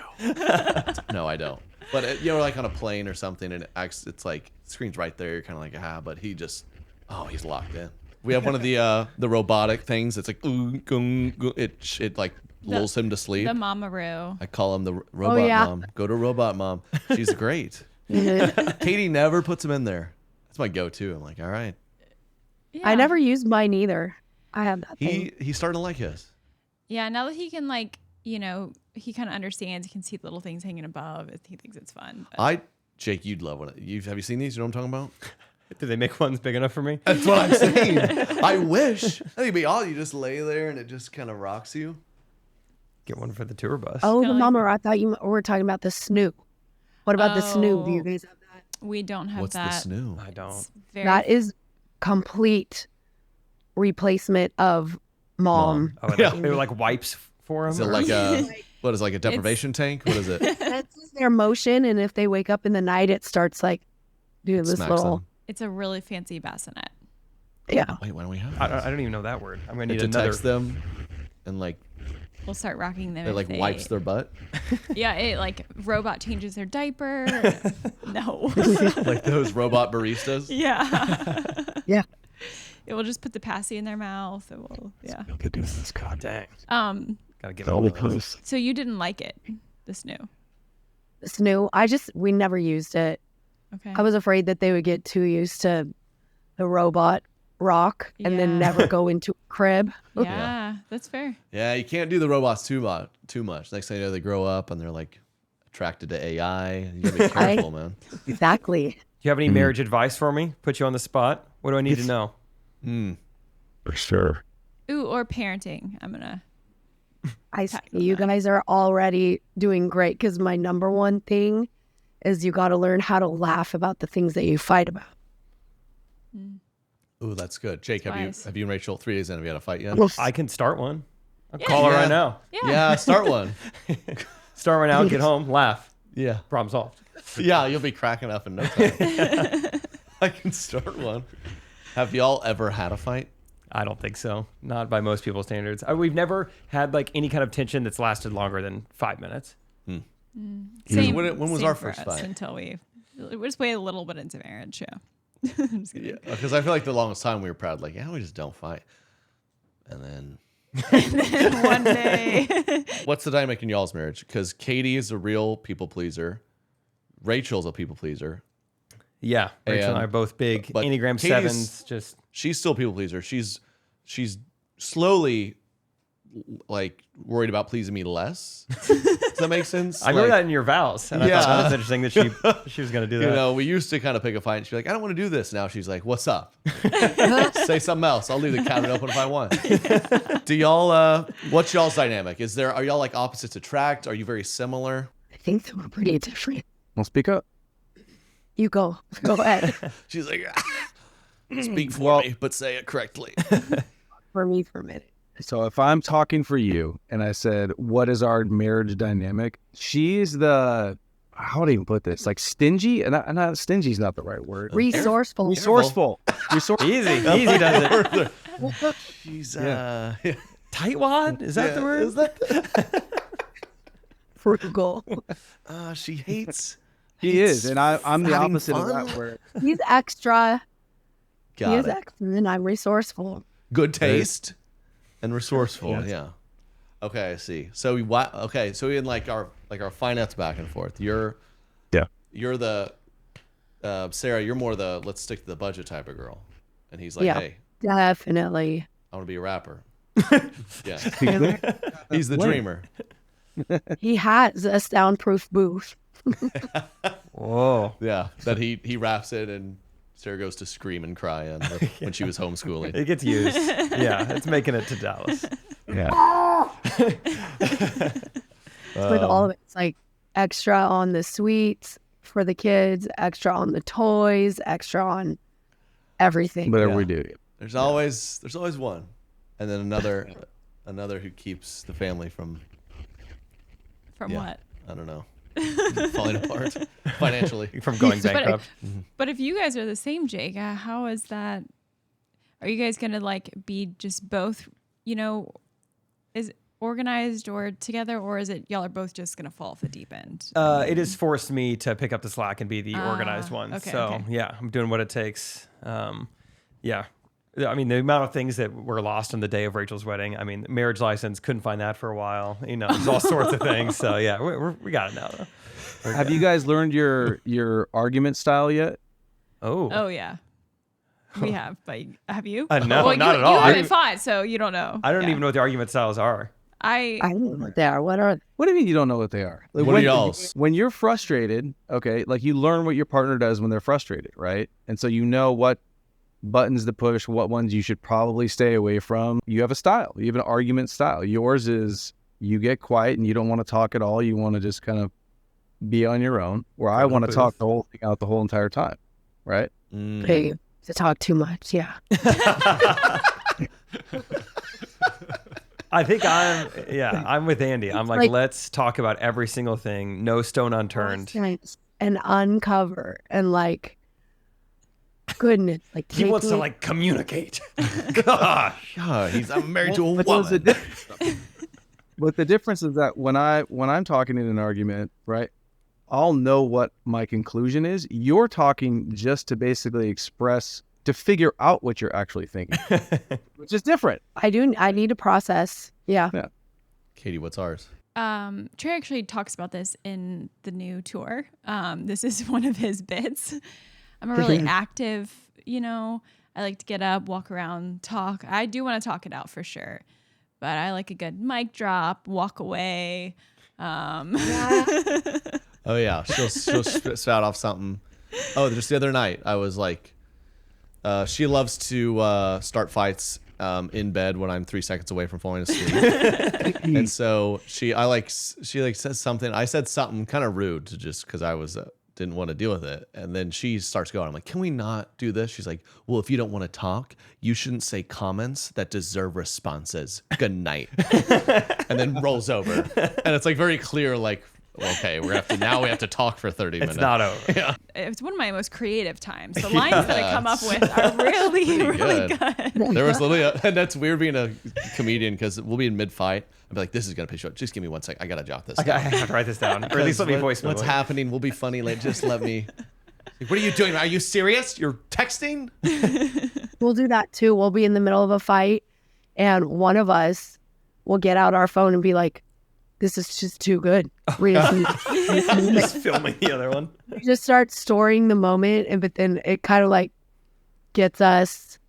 No, I don't. But you're like on a plane or something, and it's like screen's right there. You're kind of like, but he just, he's locked in. We have one of the robotic things. It's like it like lulls him to sleep. The Mamaroo. I call him the robot yeah. mom. Go to robot mom. She's great. Katie never puts him in there. That's my go-to. I'm like, all right. Yeah. I never used mine either. I have that thing. He's starting to like his. Yeah, now that he can he kind of understands. He can see the little things hanging above. He thinks it's fun. But Jake, you'd love it. Have you seen these? You know what I'm talking about? Do they make ones big enough for me? That's what I'm saying. I wish. I think it'd be all you just lay there and it just kind of rocks you. Get one for the tour bus. Oh, the Kinda mama, I thought you were talking about the snoo. What about the snoo? Do you guys have that? we don't have What's that. the snoo? I don't. It's very That is complete replacement of mom. Oh, it like wipes for them. Is it like what is it, like a deprivation tank? What is it? That's their motion, and if they wake up in the night, it starts like doing this Smacks little. them. It's a really fancy bassinet. Yeah. Wait, why don't we have I this? don't even know that word. I'm gonna It need another. detects them and like We'll start rocking them. it if like wipes their butt. Yeah, it like robot changes their diaper. No. Like those robot baristas. Yeah. Yeah. It will just put the passy in their mouth. It will. Yeah. Could do this. God Dang. Um. Gotta get All all the of those. close. So you didn't like it, this new. Snoo. We never used it. Okay. I was afraid that they would get too used to the robot rock and then Yeah. never go into a crib. Yeah, that's fair. Yeah, you can't do the robots too much. Next thing you know, they grow up and they're like attracted to AI. You gotta be careful, man. Exactly. Do you have any marriage advice for me? Put you on the spot. What do I need to know? For sure. Ooh, or parenting. I'm gonna. You guys are already doing great because my number one thing is you got to learn how to laugh about the things that you fight about. Ooh, that's good. Jake, have Wise. you and Rachel 3 days in? Have you had a fight yet? I can start one. I'll call her right now. Yeah, start one. Start right now. Get home. Laugh. Yeah. Problem solved. Yeah, you'll be cracking up in no time. I can start one. Have y'all ever had a fight? I don't think so. Not by most people's standards. We've never had like any kind of tension that's lasted longer than 5 minutes. Same, When was same our for first us fight? Until we just wait a little bit into marriage. Yeah. I'm just kidding. Yeah, because I feel like the longest time we were proud, like, yeah, we just don't fight. And then One day. what's the dynamic in y'all's marriage? Because Katie is a real people pleaser. Rachel's a people pleaser. Yeah. Rachel and I are both big but Enneagram Katie's- 7s. Just She's still a people pleaser. She's slowly like worried about pleasing me less. Does that make sense? I remember Like, that in your vows, and I Yeah. thought that was interesting that she was going to do that. You know, we used to kind of pick a fight and she'd be like, I don't want to do this. Now she's like, what's up? Say something else. I'll leave the cabinet open if I want. Do y'all, what's y'all's dynamic? Are y'all like opposites attract? Are you very similar? I think they were pretty different. Well, speak up. You go ahead. She's like, speak for me, but say it correctly. For me for a minute. So if I'm talking for you and I said, what is our marriage dynamic? She's the, how do you put this? Like stingy? And not stingy is not the right word. Resourceful. Resourceful. Easy does it. She's, Tightwad? Is that the word? Is that Frugal. she hates. He is. And I'm the having opposite fun? of that word. He's extra. He Got is it. extra, and I'm resourceful. Good taste and resourceful. Yeah. Okay, I see. So so in like our finance back and forth, you're the Sarah, you're more the let's stick to the budget type of girl. And he's like, Yeah. hey, Definitely. I want to be a rapper. Yeah. He's the dreamer. He has a soundproof booth. Whoa. Yeah. That he raps it and Sarah goes to scream and cry when she was homeschooling. It gets used. Yeah, it's making it to Dallas. Yeah. With all of it. It's like extra on the sweets for the kids, extra on the toys, extra on everything. Whatever we do. There's always one. And then another who keeps the family from What? I don't know. Falling apart financially. From going bankrupt. But if you guys are the same, Jake, how is that? Are you guys gonna like be just both? Is organized or together, or is it y'all are both just gonna fall off the deep end? It has forced me to pick up the slack and be the organized one. Okay, so okay. yeah, I'm doing what it takes. Yeah. I mean, the amount of things that were lost on the day of Rachel's wedding. I mean, marriage license, couldn't find that for a while. There's all sorts of things. So yeah, we got it now though. Have you guys learned your argument style yet? Oh yeah, we have. But have you? No, well, not you, at all. You I haven't don't- fought, so you don't know. I don't Yeah. even know what the argument styles are. I I don't know what they are. What are they? What do you mean you don't know what they are? Like, What are when, y'all's? when you're frustrated, okay, like you learn what your partner does when they're frustrated, right? And so you know what buttons to push, what ones you should probably stay away from. You have a style. You have an argument style. Yours is you get quiet and you don't want to talk at all. You want to just kind of be on your own. Where I want to talk the whole thing out the whole entire time, right? Hey, to talk too much. Yeah. I think I'm with Andy. I'm like, let's talk about every single thing. No stone unturned. And uncover and like, goodness, like He wants to like communicate. Gosh. I'm married to a But woman. But the difference is that when I'm talking in an argument, right, I'll know what my conclusion is. You're talking just to basically express, to figure out what you're actually thinking, which is different. I need to process. Yeah. Katie, what's ours? Trey actually talks about this in the new tour. This is one of his bits. I'm a really active, I like to get up, walk around, talk. I do want to talk it out for sure, but I like a good mic drop, walk away. Oh yeah, she'll spout off something. Oh, just the other night, I was like, she loves to start fights in bed when I'm 3 seconds away from falling asleep, and so she says something. I said something kind of rude to just because I was didn't want to deal with it, and then she starts going. I'm like, can we not do this? She's like, well, if you don't want to talk, you shouldn't say comments that deserve responses. Good night, and then rolls over, and it's like very clear, like. Okay, we have to talk for 30 minutes. It's not over. Yeah. It's one of my most creative times. The lines that I come up with are really, really good. There was literally, and that's weird being a comedian because we'll be in mid-fight. I'll be like, this is going to piss you up. Just give me 1 second. I got to jot this down. I have to write this down. Or at least let me voice what's happening. We'll be funny. Like, just let me. Like, what are you doing? Are you serious? You're texting? We'll do that too. We'll be in the middle of a fight and one of us will get out our phone and be like, this is just too good. Just filming the other one. We just start storing the moment, but then it kind of like gets us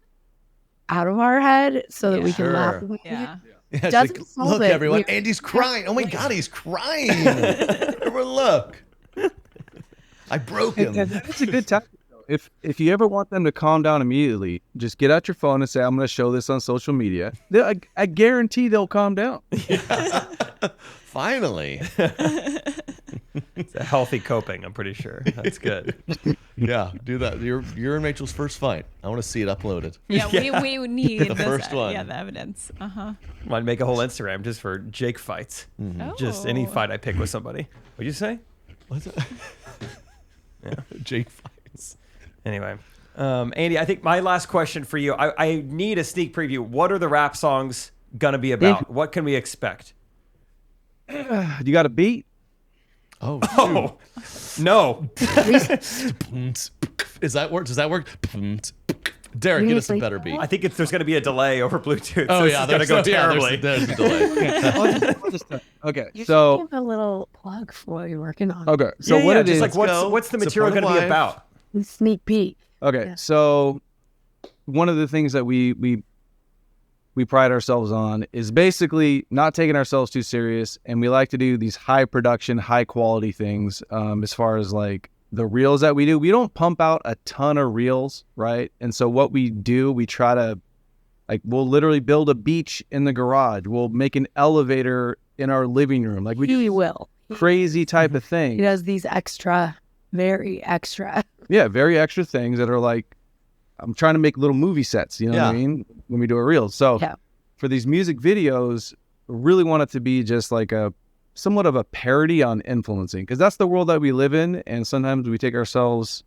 out of our head so that we can laugh. Yeah. Yeah, Doesn't like, solve look, it. everyone. Andy's crying. Oh my God, he's crying. Everyone, look. I broke him. It's a good tactic. If you ever want them to calm down immediately, just get out your phone and say, I'm going to show this on social media. I guarantee they'll calm down. Yeah. Finally. It's a healthy coping, I'm pretty sure. That's good. Yeah, do that. You're in Rachel's first fight. I want to see it uploaded. Yeah, we need The first one. Yeah, the evidence. Might make a whole Instagram just for Jake fights. Oh. Just any fight I pick with somebody. What'd you say? What's it? Yeah. Jake fights. Anyway, Andy, I think my last question for you, I need a sneak preview. What are the rap songs gonna be about? What can we expect? You got a beat? Oh, no. Does that work? Derek, get us a better beat. I think there's going to be a delay over Bluetooth. Oh, so yeah, it's going to go terribly. There's a delay. Okay, You so should give a little plug for what you're working on. okay, so Yeah, what yeah, it just is? like what's the material Support going to be life. about? Sneak peek. Okay, Yeah. so one of the things that we pride ourselves on is basically not taking ourselves too serious, and we like to do these high production, high quality things. As far as like the reels that we do, we don't pump out a ton of reels, right? And so what we do, we try to we'll literally build a beach in the garage. We'll make an elevator in our living room, like He will. crazy type of thing. He does these very extra. Yeah, very extra things that are like, I'm trying to make little movie sets, you know what I mean? When we do a reel. So for these music videos, really want it to be just like somewhat of a parody on influencing, because that's the world that we live in. And sometimes we take ourselves,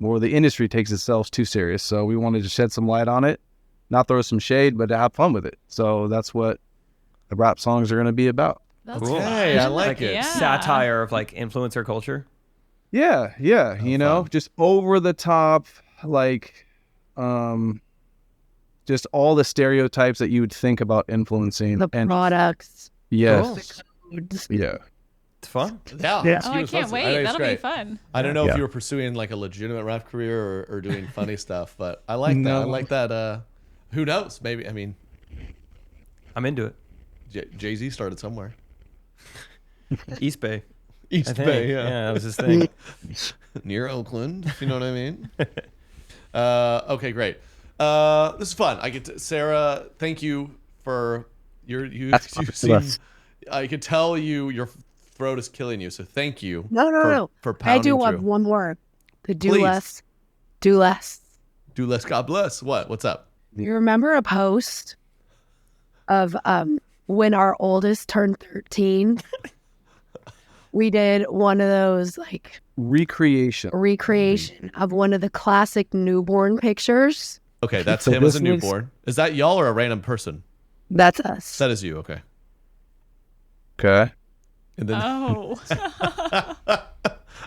or the industry takes itself too serious. So we wanted to shed some light on it, not throw some shade, but to have fun with it. So that's what the rap songs are going to be about. That's Cool. Hey, I like it. Yeah. Satire of like influencer culture. Yeah, you know, just over the top, like, just all the stereotypes that you would think about influencing. The and products. yes, Cool. yeah. It's fun. Yeah. Oh, I can't wait. That'll be fun. I don't know if you were pursuing like a legitimate rap career or doing funny stuff, but I like that. I like that. Who knows? Maybe. I mean, I'm into it. Jay-Z started somewhere. East Bay. East I think. Bay, yeah. Yeah, that was his thing. Near Oakland, if you know what I mean. Okay, great. This is fun. Sarah, thank you for you seem, I could tell your throat is killing you, so thank you. No. For pounding I do through. have one more. The do Please. less. Do less. Do less, God bless. What's up? You remember a post of when our oldest turned 13? We did one of those like Recreation of one of the classic newborn pictures. Okay, that's So him as a this was- newborn. Is that y'all or a random person? That's us. That is you, okay. Okay. And then Oh.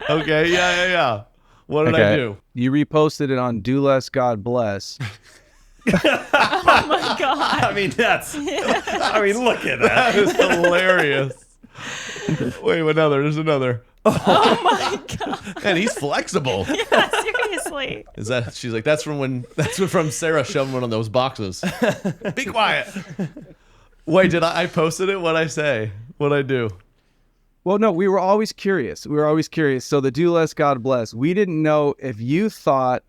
okay, yeah. What did I Okay. do? You reposted it on Do Less, God Bless. Oh my god. I mean, that's. I mean, look at That that. is hilarious. Wait, there's another. Oh my god. Man, he's flexible. Yeah, seriously. Is that? She's like, that's from Sarah shoving one of those boxes. Be quiet. Wait, I posted it? What'd I say? What'd I do? Well, no, we were always curious. So the Do Less, God Bless. We didn't know if you thought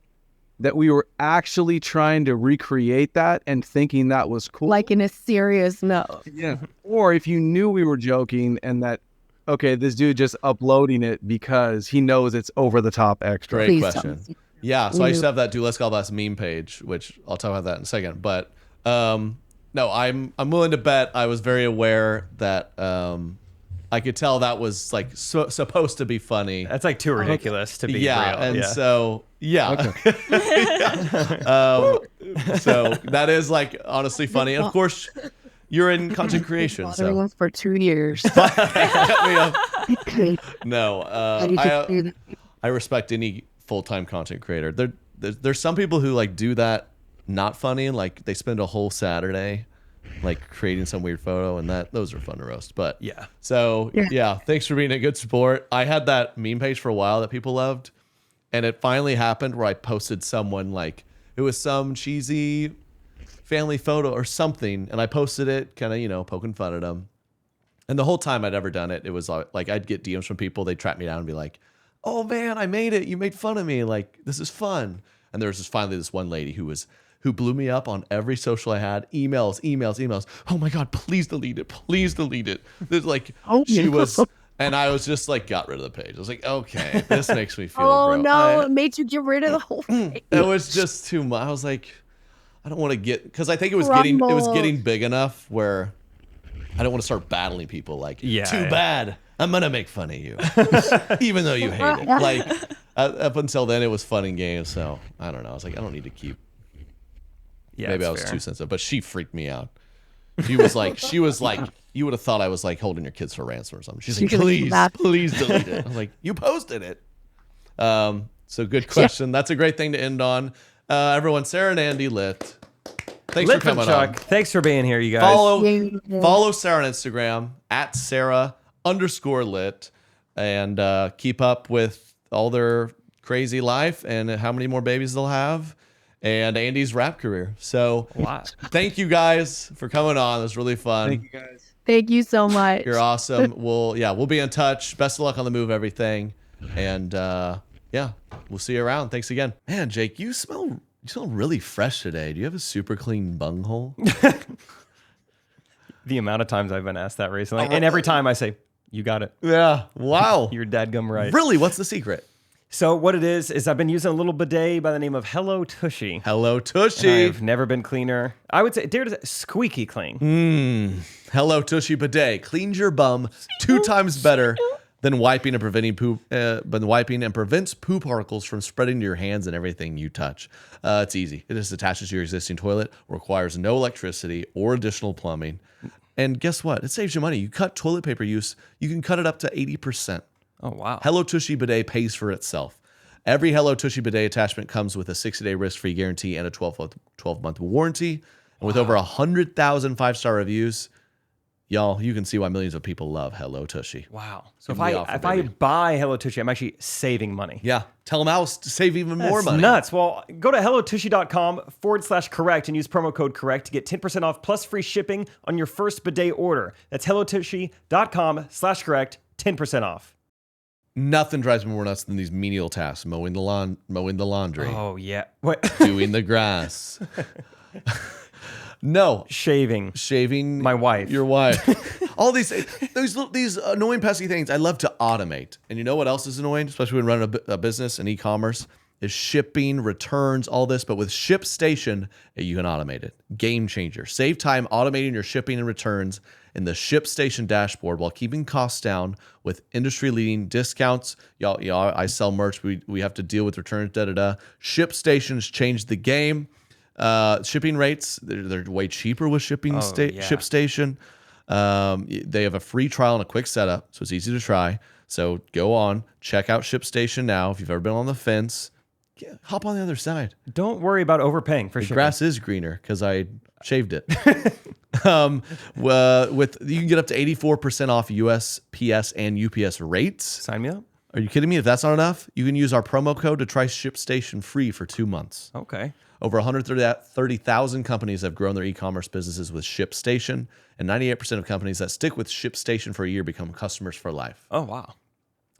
that we were actually trying to recreate that and thinking that was cool. Like in a serious note. Yeah. Or if you knew we were joking and that, okay, this dude just uploading it because he knows it's over the top extra. Great Please question. don't. Yeah, so I used to have that Do Less, God Bless meme page, which I'll talk about that in a second. But no, I'm willing to bet I was very aware that I could tell that was like supposed to be funny. That's like too ridiculous to be Yeah, real. and yeah. so yeah. So that is like honestly funny. And of course, you're in content creation, so Everyone for 2 years. no. I respect any full-time content creator. There's some people who like do that not funny and like they spend a whole Saturday like creating some weird photo, and those are fun to roast. But Yeah. so yeah, thanks for being a good sport. I had that meme page for a while that people loved, and it finally happened where I posted someone like it was some cheesy family photo or something, and I posted it kind of poking fun at them. And the whole time I'd ever done it, it was like I'd get DMs from people. They'd track me down and be like, "Oh man, I made it! You made fun of me! Like this is fun." And there was finally this one lady who blew me up on every social I had. Emails. Oh my God, please delete it. Please delete it. There's like, she was, and I was just like, got rid of the page. I was like, okay, this makes me feel Oh gross. no, it made you get rid of the whole thing. It was just too much. I was like, I don't want to because I think it was Crumbled. getting big enough where I don't want to start battling people like, Yeah, too yeah. bad. I'm going to make fun of you. Even though you hate it. Like, up until then, it was fun and games. So I don't know. I was like, I don't need to keep. Yeah, Maybe it's I was fair. too sensitive, but she freaked me out. She was like, you would have thought I was like holding your kids for ransom or something. She's like, She could've please, laughed. please delete it. I was like, you posted it. So good question. That's a great thing to end on. Everyone, Sarah and Andy Lit. Thanks Lit for from coming Chuck. on. Thanks for being here, you guys. Follow Sarah on Instagram at Sarah_lit and keep up with all their crazy life and how many more babies they'll have and Andy's rap career. So Wow. thank you guys for coming on. It was really fun. Thank you guys. Thank you so much. You're awesome. We'll be in touch. Best of luck on the move, everything. And yeah, we'll see you around. Thanks again. Man, Jake, you smell really fresh today. Do you have a super clean bunghole? The amount of times I've been asked that recently, and every time I say, "You got it. Yeah. Wow. You're dadgum right." Really? What's the secret? So what it is I've been using a little bidet by the name of Hello Tushy. Hello, Tushy. I've never been cleaner. I would say, dare to say, squeaky clean. Hello, Tushy Bidet. Cleans your bum 2 times better than wiping and preventing poop. Wiping and prevents poo particles from spreading to your hands and everything you touch. It's easy. It just attaches to your existing toilet. Requires no electricity or additional plumbing. And guess what? It saves you money. You cut toilet paper use. You can cut it up to 80%. Oh, wow. Hello Tushy Bidet pays for itself. Every Hello Tushy Bidet attachment comes with a 60-day risk-free guarantee and a 12-month warranty. And with over 100,000 5-star reviews, Y'all, you can see why millions of people love Hello Tushy. Wow. So Give me the offer, if I baby. buy Hello Tushy, I'm actually saving money. Yeah. Tell them I'll save even more That's money. nuts. Well, go to hellotushy.com/correct and use promo code correct to get 10% off plus free shipping on your first bidet order. That's hellotushy.com/correct, 10% off. Nothing drives me more nuts than these menial tasks: mowing the laundry, Oh, yeah. What? doing the grass. No, Shaving. my wife. your wife. All these annoying pesky things I love to automate. And you know what else is annoying, especially when running a business and e-commerce, is shipping, returns, all this. But with ShipStation, you can automate it. Game changer. Save time automating your shipping and returns in the ShipStation dashboard while keeping costs down with industry-leading discounts. Y'all, I sell merch. We have to deal with returns. ShipStation's changed the game. Shipping rates, they're way cheaper with ShipStation. They have a free trial and a quick setup, so it's easy to try. So go on, check out ShipStation now. If you've ever been on the fence, hop on the other side. Don't worry about overpaying for The shipping. grass is greener because I shaved it. You can get up to 84% off USPS and UPS rates. Sign me up. Are you kidding me? If that's not enough, you can use our promo code to try ShipStation free for 2 months. Okay. Over 130,000 companies have grown their e-commerce businesses with ShipStation, and 98% of companies that stick with ShipStation for a year become customers for life. Oh, wow.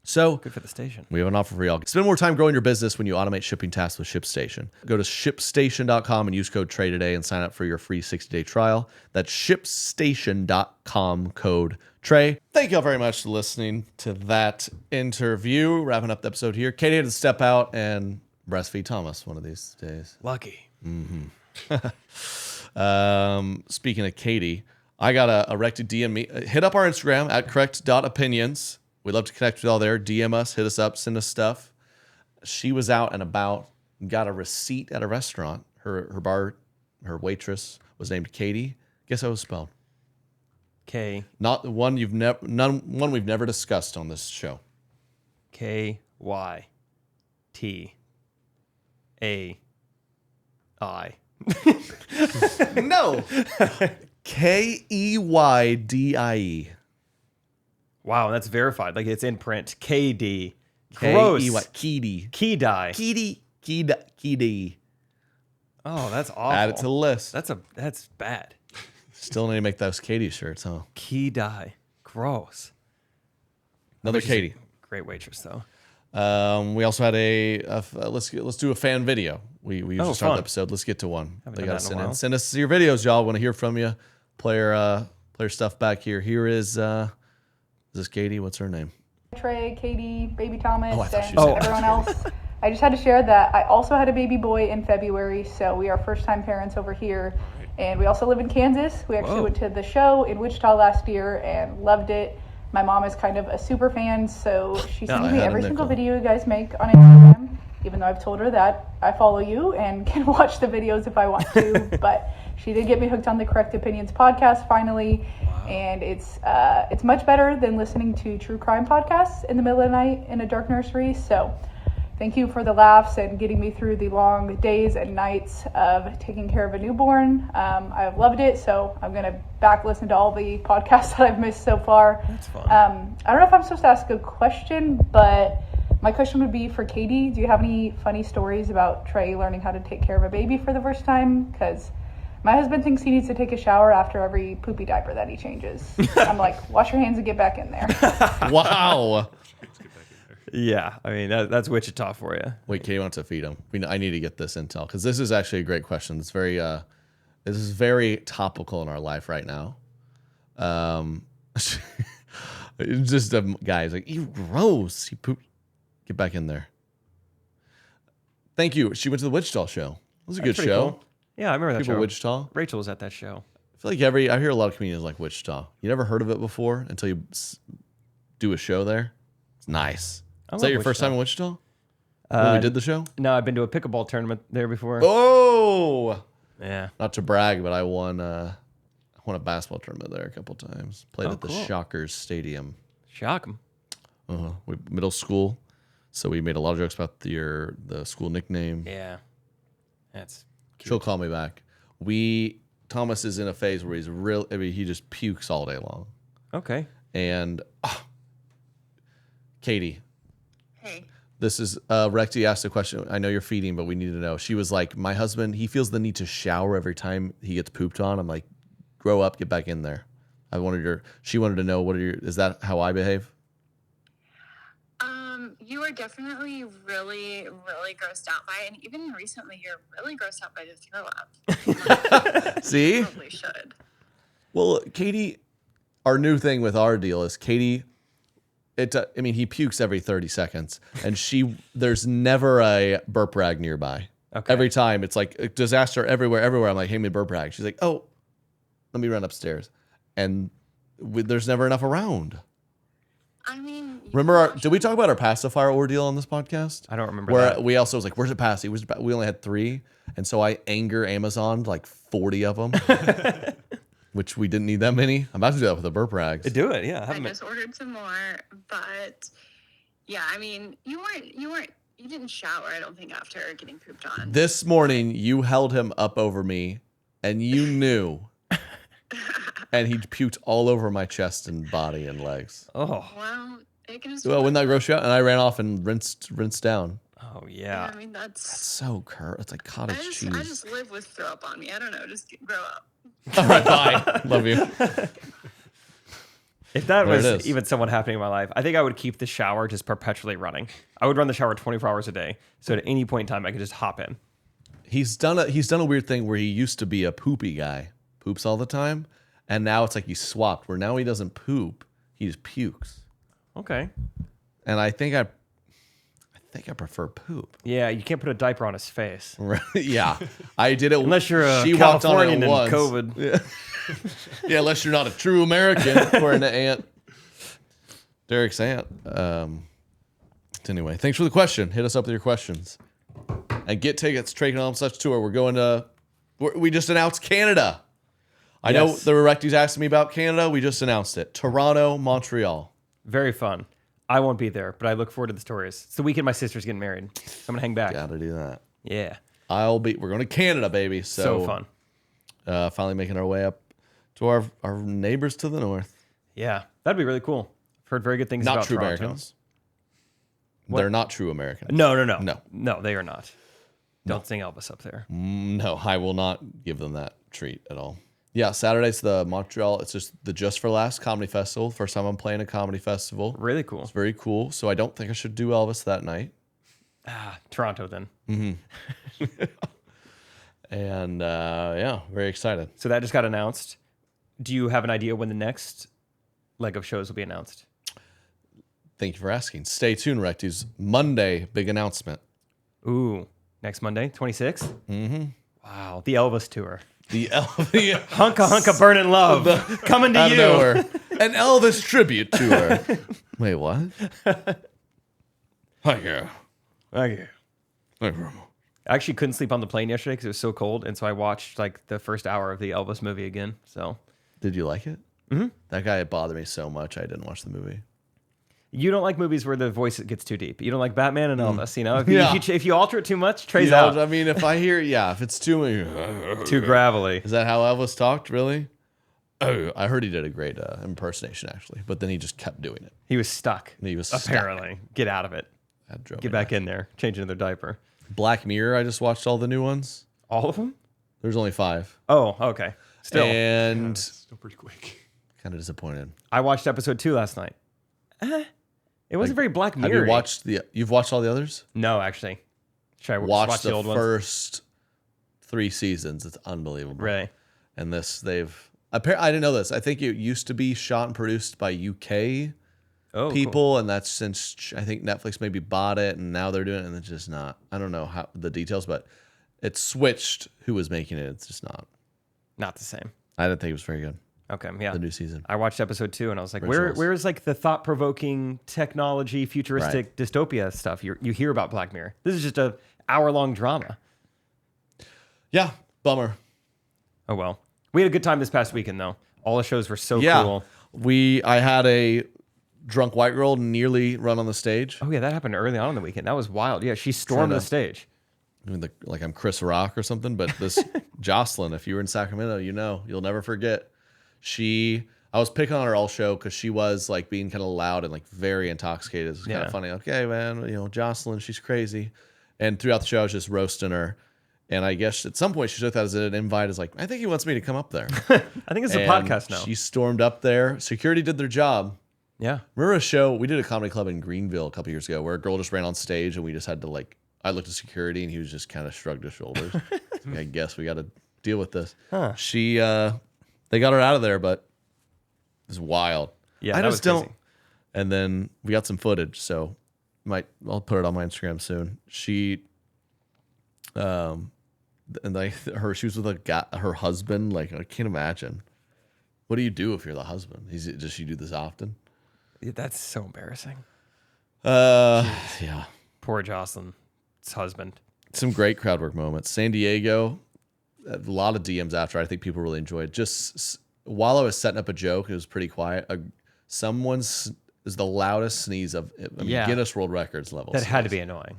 So Good for the station. we have an offer for y'all. Spend more time growing your business when you automate shipping tasks with ShipStation. Go to ShipStation.com and use code Trey today and sign up for your free 60-day trial. That's ShipStation.com, code Trey. Thank y'all very much for listening to that interview. Wrapping up the episode here. Katie had to step out and breastfeed Thomas one of these days. Lucky. Speaking of Katie, I got a rec to DM me. Hit up our Instagram at correct.opinions. We'd love to connect with y'all there. DM us, hit us up, send us stuff. She was out and about, got a receipt at a restaurant. Her waitress was named Katie. Guess how it was spelled? K. Not the one one we've never discussed on this show. KYTAI. No. KEYDIE. Wow, that's verified. Like it's in print. KD. Gross. Keedy. Kidai. Keedy. Oh, that's awful. Add it to the list. That's bad. Still need to make those Katie shirts, huh? Kidai. Gross. Another Katie. Great waitress though. We also had let's do a fan video. We usually start fun. the episode. Let's get to one. Haven't They done got to that in a while. send us your videos, y'all. Want to hear from you. Player stuff back here. Here is this Katie? What's her name? Trey, Katie, baby Thomas, I thought she and was everyone else. I just had to share that I also had a baby boy in February, so we are first-time parents over here. And we also live in Kansas. We actually went to the show in Wichita last year and loved it. My mom is kind of a super fan, so she sends me every single video you guys make on Instagram, even though I've told her that I follow you and can watch the videos if I want to. But she did get me hooked on the Correct Opinions podcast finally. And it's much better than listening to true crime podcasts in the middle of the night in a dark nursery. So thank you for the laughs and getting me through the long days and nights of taking care of a newborn. I've loved it, so I'm going to back listen to all the podcasts that I've missed so far. That's fun. I don't know if I'm supposed to ask a question, but my question would be for Katie. Do you have any funny stories about Trey learning how to take care of a baby for the first time? Because my husband thinks he needs to take a shower after every poopy diaper that he changes. I'm like, wash your hands and get back in there. Wow. Yeah, I mean that's Wichita for you. Wait, Katie wants to feed him. I need to get this intel because this is actually a great question. It's very this is very topical in our life right now. It's just a guy's like, you gross. He pooped. Get back in there. Thank you. She went to the Wichita show. It was a good pretty show. cool. Yeah, I remember that People show. Wichita. Rachel was at that show. I feel like I hear a lot of comedians like Wichita. You never heard of it before until you do a show there. It's nice. I Is that love your first Wichita. time in Wichita? When we did the show? No, I've been to a pickleball tournament there before. Oh! Yeah. Not to brag, but I won a basketball tournament there a couple times. Played Oh, at the cool. Shockers Stadium. Shock 'em. Middle school. So we made a lot of jokes about the school nickname. Yeah. That's cute. She'll call me back. We Thomas is in a phase where he just pukes all day long. Okay. And Katie. Hey. This is Rexy asked a question. I know you're feeding, but we need to know. She was like, my husband, he feels the need to shower every time he gets pooped on. I'm like, grow up, get back in there. She wanted to know, is that how I behave? You are definitely really, really grossed out by it. And even recently, you're really grossed out by the throw up. See? You probably should. Well, Katie, our new thing with our deal is Katie, he pukes every 30 seconds. And there's never a burp rag nearby. Okay. Every time, it's like a disaster everywhere. I'm like, hey, me burp rag. She's like, oh, let me run upstairs. And there's never enough around. I mean, remember, did we talk about our pacifier ordeal on this podcast? I don't remember Where that. we also was like, where's it pass? We only had 3. And so I anger Amazon like 40 of them, which we didn't need that many. I'm about to do that with the burp rags. Do it, yeah. I just ordered some more, but yeah, I mean, you didn't shower, I don't think, after getting pooped on. This morning, you held him up over me and you knew. And he puked all over my chest and body and legs. Oh. Well, it can just. Well, wouldn't that gross you out? And I ran off and rinsed down. Oh yeah. I mean, that's so It's like cottage cheese. I just live with throw up on me. I don't know. Just grow up. All right, bye. Love you. If that was even somewhat happening in my life, I think I would keep the shower just perpetually running. I would run the shower 24 hours a day, so at any point in time I could just hop in. He's done a weird thing where he used to be a poopy guy, poops all the time. And now it's like he's swapped, where now he doesn't poop, he just pukes. Okay. And I think I prefer poop. Yeah, you can't put a diaper on his face. Right? Yeah, I did it. Unless you're a she Californian walked on it and once. COVID. Yeah, unless you're not a true American, according to Aunt Derek's aunt. Anyway, thanks for the question. Hit us up with your questions. And get tickets. Trey and such tour. We're going to. We just announced Canada. I know the Recty's asking me about Canada. We just announced it. Toronto, Montreal. Very fun. I won't be there, but I look forward to the stories. It's the weekend my sister's getting married. So I'm going to hang back. Gotta do that. Yeah. We're going to Canada, baby. So fun. Finally making our way up to our neighbors to the north. Yeah. That'd be really cool. I've heard very good things about true Toronto. Americans. They're not true Americans. No, they are not. Don't sing Elvis up there. No, I will not give them that treat at all. Yeah, Saturday's the Montreal. It's just the Just for Laughs Comedy Festival. First time I'm playing a comedy festival. Really cool. It's very cool. So I don't think I should do Elvis that night. Toronto then. Mm-hmm. And very excited. So that just got announced. Do you have an idea when the next leg of shows will be announced? Thank you for asking. Stay tuned, Recty's Monday big announcement. Ooh, next Monday, 26th? Mm-hmm. Wow, the Elvis tour. The Hunka Burnin' Love coming to out you. Of nowhere. An Elvis tribute tour. Wait, what? Thank you. Thank you. Thank you. I actually couldn't sleep on the plane yesterday because it was so cold, and so I watched like the first hour of the Elvis movie again. So, did you like it? Mm-hmm. That guy bothered me so much I didn't watch the movie. You don't like movies where the voice gets too deep. You don't like Batman and Elvis. You know, if you alter it too much, Trey's out. I mean, if I hear, if it's too gravelly. Is that how Elvis talked? Really? Oh, I heard he did a great impersonation actually, but then he just kept doing it. He was stuck. Apparently, get out of it. Get back in there. Change another diaper. Black Mirror. I just watched all the new ones. All of them? There's only 5. Oh, okay. Still, and still pretty quick. Kind of disappointed. I watched episode 2 last night. It wasn't very Black Mirror. Have you watched you've watched all the others? No, actually. Should I watch the old first 3 seasons? It's unbelievable. Really? And I didn't know this. I think it used to be shot and produced by UK people, cool. And that's since I think Netflix maybe bought it, and now they're doing it, and it's just not. I don't know how the details, but it switched who was making it. It's just not the same. I didn't think it was very good. Okay, yeah. The new season. I watched episode 2 and I was like, where is like the thought-provoking technology, futuristic dystopia stuff you hear about Black Mirror? This is just a hour-long drama. Yeah, bummer. Oh well. We had a good time this past weekend though. All the shows were so cool. I had a drunk white girl nearly run on the stage. Oh yeah, that happened early on in the weekend. That was wild. Yeah, she stormed the stage. like I'm Chris Rock or something, but this Jocelyn, if you were in Sacramento, you'll never forget. I was picking on her all show because she was like being kind of loud and like very intoxicated. It's kind of funny. Okay, man, Jocelyn, she's crazy. And throughout the show, I was just roasting her. And I guess at some point she took that as an invite. As like, I think he wants me to come up there. I think it's a podcast now. She stormed up there. Security did their job. Yeah. Remember a show? We did a comedy club in Greenville a couple years ago where a girl just ran on stage and we just had to I looked at security and he was just kind of shrugged his shoulders. I guess we got to deal with this. Huh. They got her out of there, but it was wild. Yeah, I that just was don't. crazy. And then we got some footage, so I'll put it on my Instagram soon. She, and she was with a guy, her husband. Like, I can't imagine. What do you do if you're the husband? Does she do this often? Yeah, that's so embarrassing. Yeah. Poor Jocelyn's husband. Some great crowd work moments. San Diego, a lot of DMs after. I think people really enjoyed. Just while I was setting up a joke, it was pretty quiet. Someone's is the loudest sneeze of Guinness World Records level. That had to be annoying.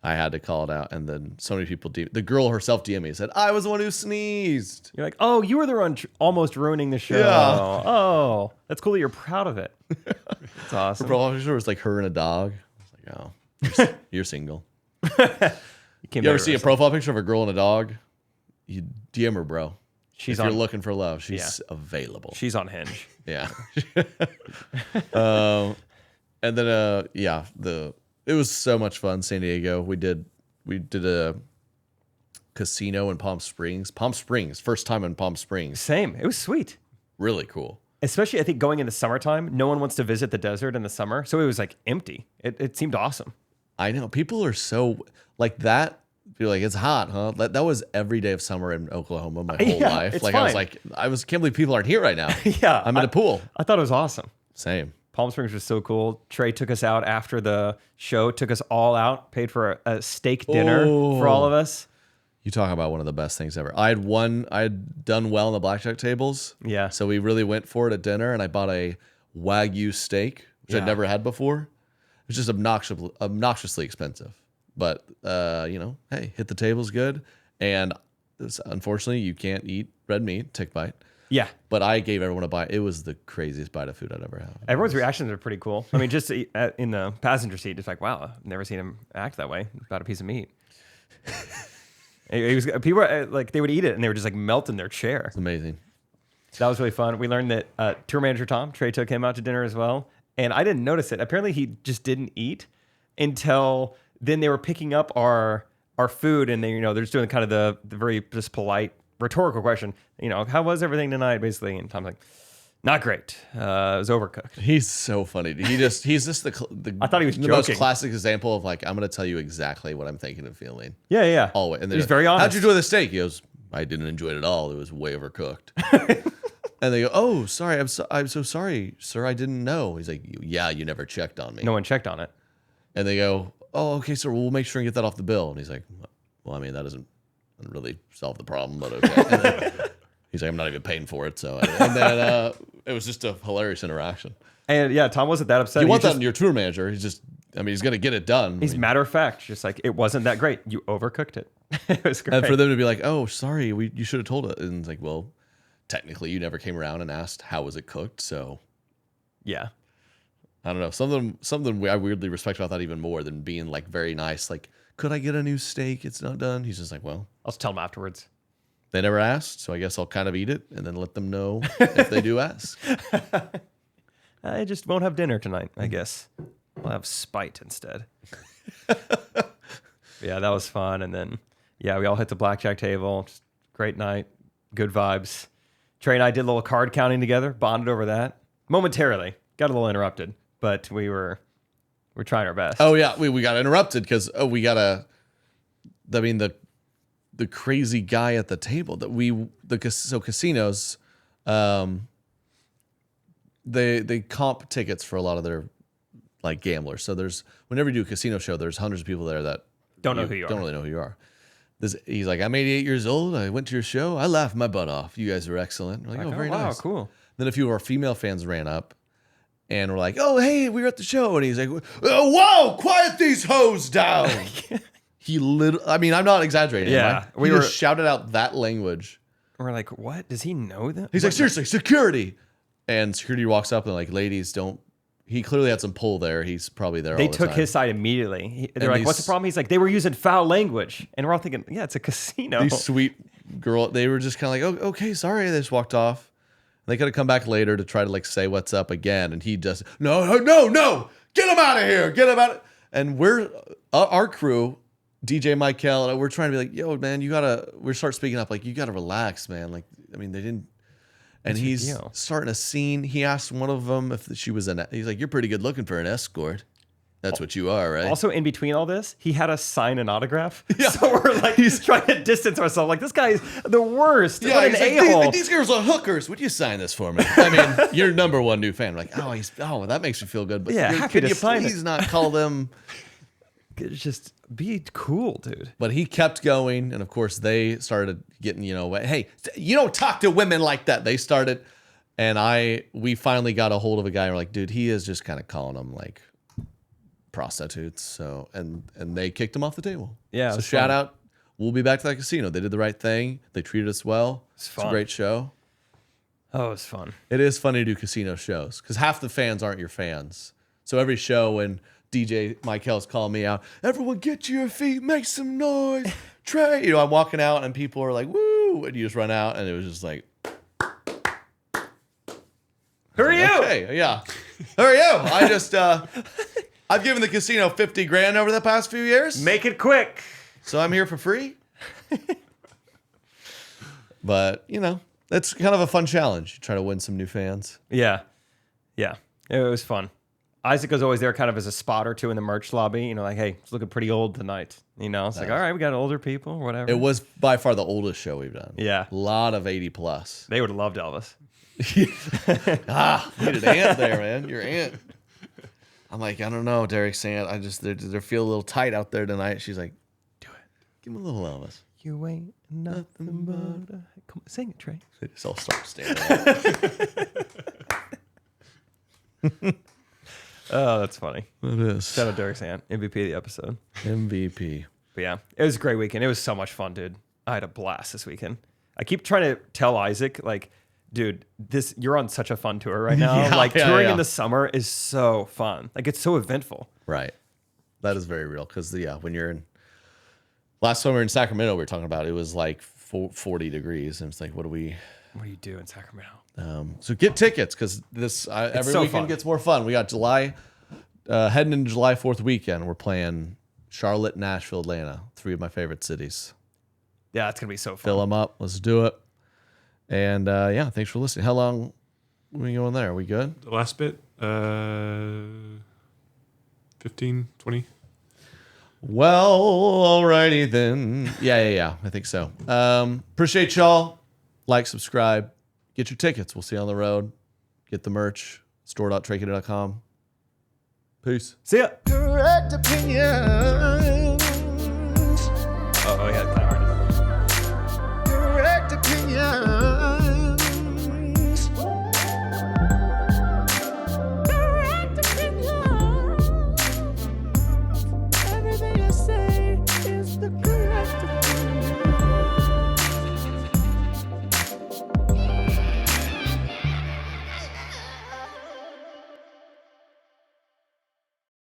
I had to call it out, and then so many people. The girl herself DM'd me and said, "I was the one who sneezed." You're like, oh, you were the one almost ruining the show. Yeah. Oh, that's cool that you're proud of it. It's awesome. Her profile picture was like her and a dog. I was like, oh, you're single. You ever see a profile picture of a girl and a dog? You DM her, bro. If you're looking for love, she's available. She's on Hinge. Yeah. And then it was so much fun. San Diego. We did a casino in Palm Springs. First time in Palm Springs. Same. It was sweet. Really cool. Especially, I think, going in the summertime. No one wants to visit the desert in the summer, so it was like empty. It seemed awesome. I know. People are so like that. You're like, it's hot, huh? That was every day of summer in Oklahoma my whole life. Like, fine. I can't believe people aren't here right now. Yeah. I'm in a pool. I thought it was awesome. Same. Palm Springs was so cool. Trey took us out after the show, took us all out, paid for a steak dinner for all of us. You talk about one of the best things ever. I had done well on the blackjack tables. Yeah. So we really went for it at dinner, and I bought a Wagyu steak, which I'd never had before. It was just obnoxiously expensive. But, hey, hit the table's good. And unfortunately, you can't eat red meat, tick bite. Yeah. But I gave everyone a bite. It was the craziest bite of food I'd ever had. Everyone's reactions are pretty cool. I mean, just in the passenger seat, it's like, wow, I've never seen him act that way about a piece of meat. People were, like, they would eat it and they were just like melt in their chair. It's amazing. That was really fun. We learned that tour manager Tom, Trey, took him out to dinner as well. And I didn't notice it. Apparently he just didn't eat until then they were picking up our food, and they're just doing kind of the very just polite rhetorical question. How was everything tonight, basically? And Tom's like, not great. It was overcooked. He's so funny. He's just the I thought he was the joking. most classic example of like, I'm going to tell you exactly what I'm thinking and feeling. Yeah. Always. And he's very honest. How'd you enjoy the steak? He goes, I didn't enjoy it at all. It was way overcooked. And they go, oh, sorry. I'm so sorry, sir. I didn't know. He's like, yeah, you never checked on me. No one checked on it. And they go, oh, okay, sir. We'll make sure and get that off the bill. And he's like, well, I mean, that doesn't really solve the problem, but okay. And then he's like, I'm not even paying for it. So, and then it was just a hilarious interaction. And yeah, Tom wasn't that upset. You want that in your tour manager. He's going to get it done. He's matter of fact, just like, it wasn't that great. You overcooked it. It was great. And for them to be like, oh, sorry, you should have told us. And it's like, well, technically you never came around and asked how was it cooked. So yeah. I don't know. Something I weirdly respect about that even more than being like very nice. Like, could I get a new steak? It's not done. He's just like, well, I'll just tell him afterwards. They never asked, so I guess I'll kind of eat it and then let them know if they do ask. I just won't have dinner tonight, I guess. I'll have spite instead. Yeah, that was fun. And then, yeah, we all hit the blackjack table. Just great night. Good vibes. Trey and I did a little card counting together, bonded over that. Momentarily. Got a little interrupted, but we're trying our best. Oh, yeah, we got interrupted because, the crazy guy at the table so casinos, they comp tickets for a lot of their like gamblers. So whenever you do a casino show, there's hundreds of people there that don't really know who you are. He's like, I'm 88 years old. I went to your show. I laughed my butt off. You guys are excellent. We're like, oh, very nice. Wow, cool. Then a few of our female fans ran up and were like, oh, hey, we were at the show. And he's like, oh, whoa, quiet these hoes down. I mean, I'm not exaggerating. Yeah, we just shouted out that language. We're like, what? Does he know that? He's like, seriously, security. And security walks up and like, ladies, don't. He clearly had some pull there. He's probably there. They all the took time. his side immediately. They're like, what's the problem? He's like, they were using foul language, and we're all thinking, yeah, it's a casino. These sweet girl, they were just kind of like, oh, okay, sorry. They just walked off. They could have come back later to try to like say what's up again, and he just no, get him out of here, get him out. And we're our crew. DJ Michael, we're trying to be like, yo, man, we start speaking up, like, you gotta relax, man. Like, I mean, they didn't, and he's starting a scene. He asked one of them if she was he's like, you're pretty good looking for an escort. That's what you are, right? Also, in between all this, he had us sign an autograph. Yeah. So we're like, he's trying to distance ourselves. Like, this guy's the worst. Yeah, what an a-hole. These girls are hookers. Would you sign this for me? I mean, you're number one new fan. We're like, that makes me feel good. But yeah, happy could to you sign please not call them... Just be cool, dude. But he kept going, and of course they started getting, hey, you don't talk to women like that. They started, and we finally got a hold of a guy. And we're like, dude, he is just kind of calling them like prostitutes. So and they kicked him off the table. Yeah. So shout out. We'll be back to that casino. They did the right thing. They treated us well. It's a great show. Oh, it's fun. It is fun to do casino shows because half the fans aren't your fans. So every show when DJ Michael's calling me out, everyone get to your feet, make some noise. Trey, I'm walking out and people are like, woo, and you just run out and it was just like, who are you? Okay, yeah. Who are you? I just, I've given the casino 50 grand over the past few years. Make it quick. So I'm here for free. But, it's kind of a fun challenge. You try to win some new fans. Yeah. Yeah. It was fun. Isaac was always there kind of as a spot or two in the merch lobby, like, hey, it's looking pretty old tonight. It's like, all right, we got older people, whatever. It was by far the oldest show we've done. Yeah. A lot of 80 plus. They would have loved Elvis. You had an aunt there, man. Your aunt. I'm like, I don't know, Derek's aunt. They feel a little tight out there tonight. She's like, do it. Give him a little Elvis. You ain't nothing but a... Come on, sing it, Trey. They just all start standing up. Oh, that's funny. It is. Shout out Derek's aunt, MVP of the episode. MVP. But yeah, it was a great weekend. It was so much fun, dude. I had a blast this weekend. I keep trying to tell Isaac, like, dude, you're on such a fun tour right now. Touring in the summer is so fun. Like, it's so eventful. Right. That is very real. Because, when you're in... Last time we were in Sacramento, we were talking about it was like 40 degrees. And it's like, what do you do in Sacramento? So get tickets because every weekend gets more fun. We got July, heading into July 4th weekend. We're playing Charlotte, Nashville, Atlanta, 3 of my favorite cities. Yeah, it's gonna be so fun. Fill them up. Let's do it. And thanks for listening. How long are we going there? Are we good? The last bit, 15, 20. Well, alrighty then. Yeah. I think so. Appreciate y'all. Like, subscribe. Get your tickets. We'll see you on the road. Get the merch. Store.TreyKidder.com. Peace. See ya. Correct opinions. Oh, yeah.